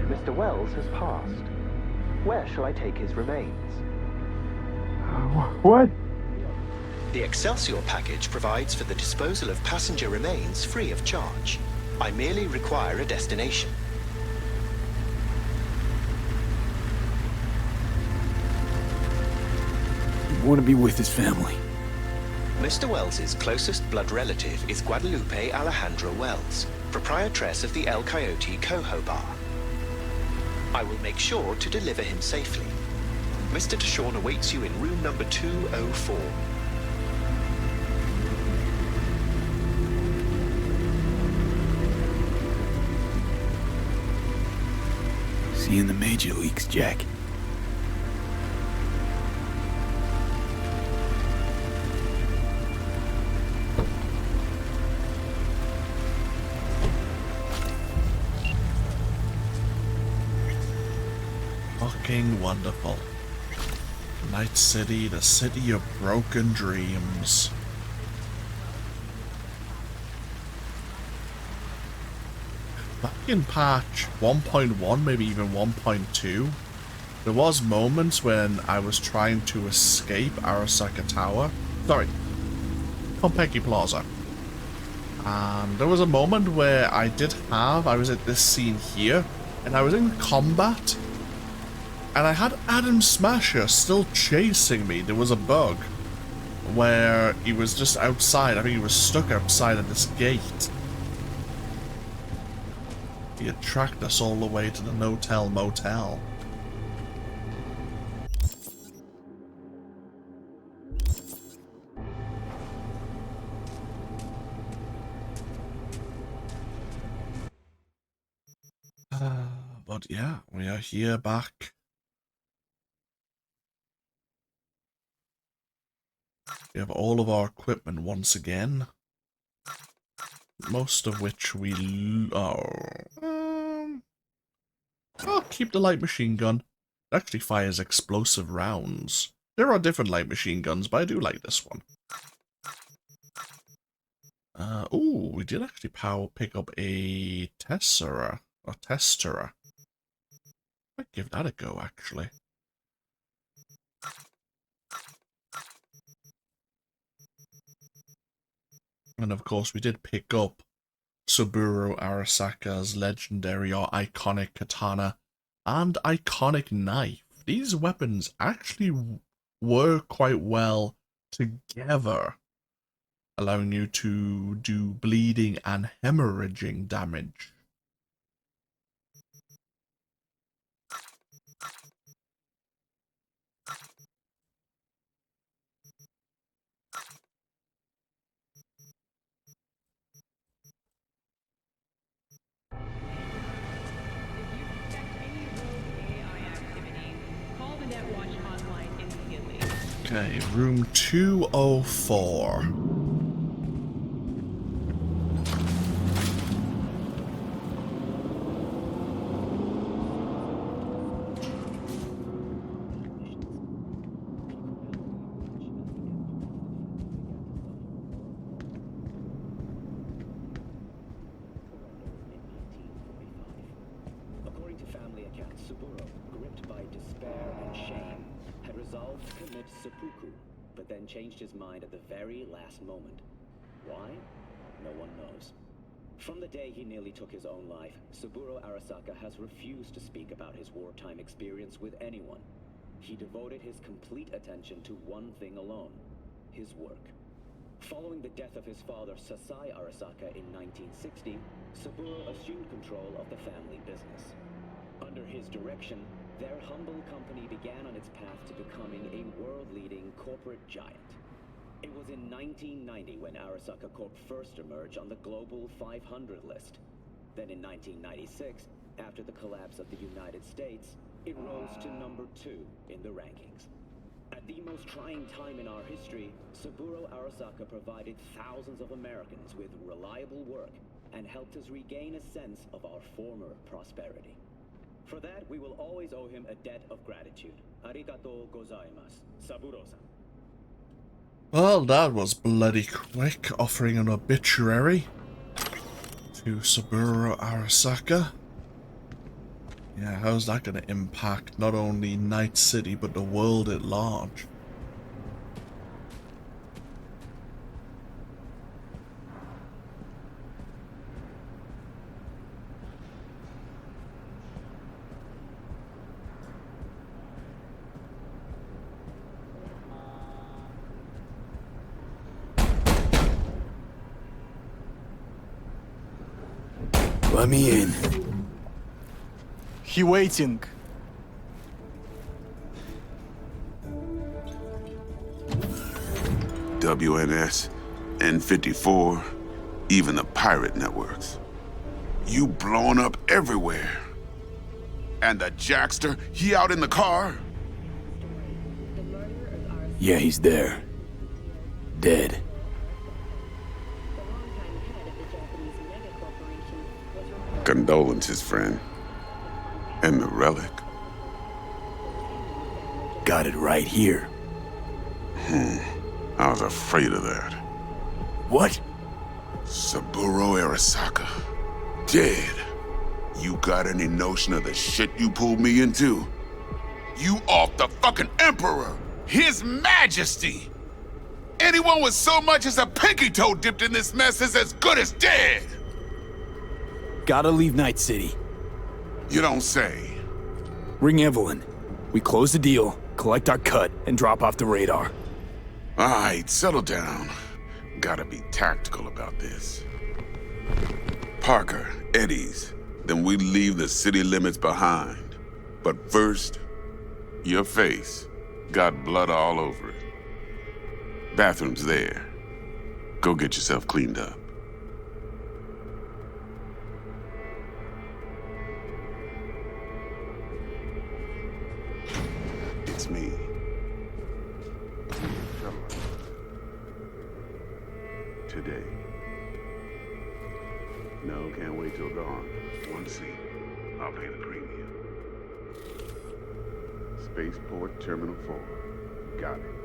Mr. Wells has passed. Where shall I take his remains? What? The Excelsior package provides for the disposal of passenger remains free of charge. I merely require a destination. We want to be with his family. Mr. Wells's closest blood relative is Guadalupe Alejandra Wells, proprietress of the El Coyote Coho Bar. I will make sure to deliver him safely. Mr. Deshawn awaits you in room number 204. See you in the major leagues, Jack. Fucking wonderful. Night City, the city of broken dreams. Back in patch 1.1, maybe even 1.2, there was moments when I was trying to escape Arasaka Tower. Sorry, Konpeki Plaza. And there was a moment where I was at this scene here, and I was in combat, and I had Adam Smasher still chasing me. There was a bug where he was just outside. I think he was stuck outside of this gate. He had tracked us all the way to the No-Tell Motel. But yeah, we are here back. We have all of our equipment once again. Most of which we... I'll keep the light machine gun. It actually fires explosive rounds. There are different light machine guns, but I do like this one. Ooh, we did actually pick up a Tessera. Or Testera. Might give that a go, actually. And of course, we did pick up Saburo Arasaka's legendary or iconic katana and iconic knife. These weapons actually work quite well together, allowing you to do bleeding and hemorrhaging damage. Okay, room 204. Saburo, gripped by despair and shame, had resolved to commit seppuku, but then changed his mind at the very last moment. Why? No one knows. From the day he nearly took his own life, Saburo Arasaka has refused to speak about his wartime experience with anyone. He devoted his complete attention to one thing alone: his work. Following the death of his father Sasai Arasaka in 1960, Saburo assumed control of the family business. Under his direction, their humble company began on its path to becoming a world-leading corporate giant. It was in 1990 when Arasaka Corp first emerged on the Global 500 list. Then in 1996, after the collapse of the United States, it rose to number 2 in the rankings. At the most trying time in our history, Saburo Arasaka provided thousands of Americans with reliable work and helped us regain a sense of our former prosperity. For that, we will always owe him a debt of gratitude. Arigatou gozaimasu, Saburo-san. Well, that was bloody quick, offering an obituary to Saburo Arasaka. Yeah, how's that going to impact not only Night City, but the world at large? Let me in. He waiting. WNS, N54, even the pirate networks. You blowing up everywhere. And the Jackster, he out in the car? Yeah, he's there. Dead. Condolences, friend. And the relic? Got it right here. I was afraid of that. What? Saburo Arasaka. Dead. You got any notion of the shit you pulled me into? You off the fucking Emperor! His Majesty! Anyone with so much as a pinky toe dipped in this mess is as good as dead! Gotta leave Night City. You don't say. Ring Evelyn. We close the deal, collect our cut, and drop off the radar. Alright, settle down. Gotta be tactical about this. Parker, Eddie's. Then we leave the city limits behind. But first, your face got blood all over it. Bathroom's there. Go get yourself cleaned up. It's me. Today. No, can't wait till dawn. One seat. I'll pay the premium. Spaceport Terminal 4. Got it.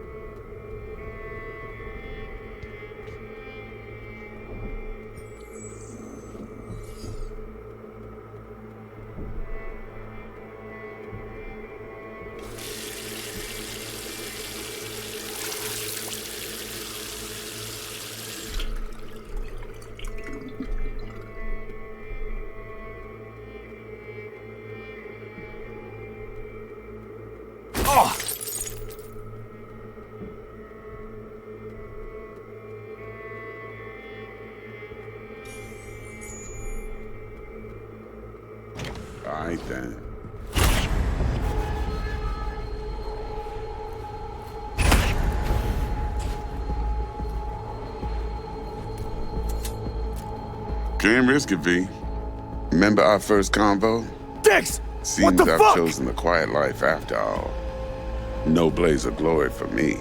Alright then. Can't risk it, V. Remember our first convo? Dex! Seems What the I've chosen the quiet life after all. No blaze of glory for me.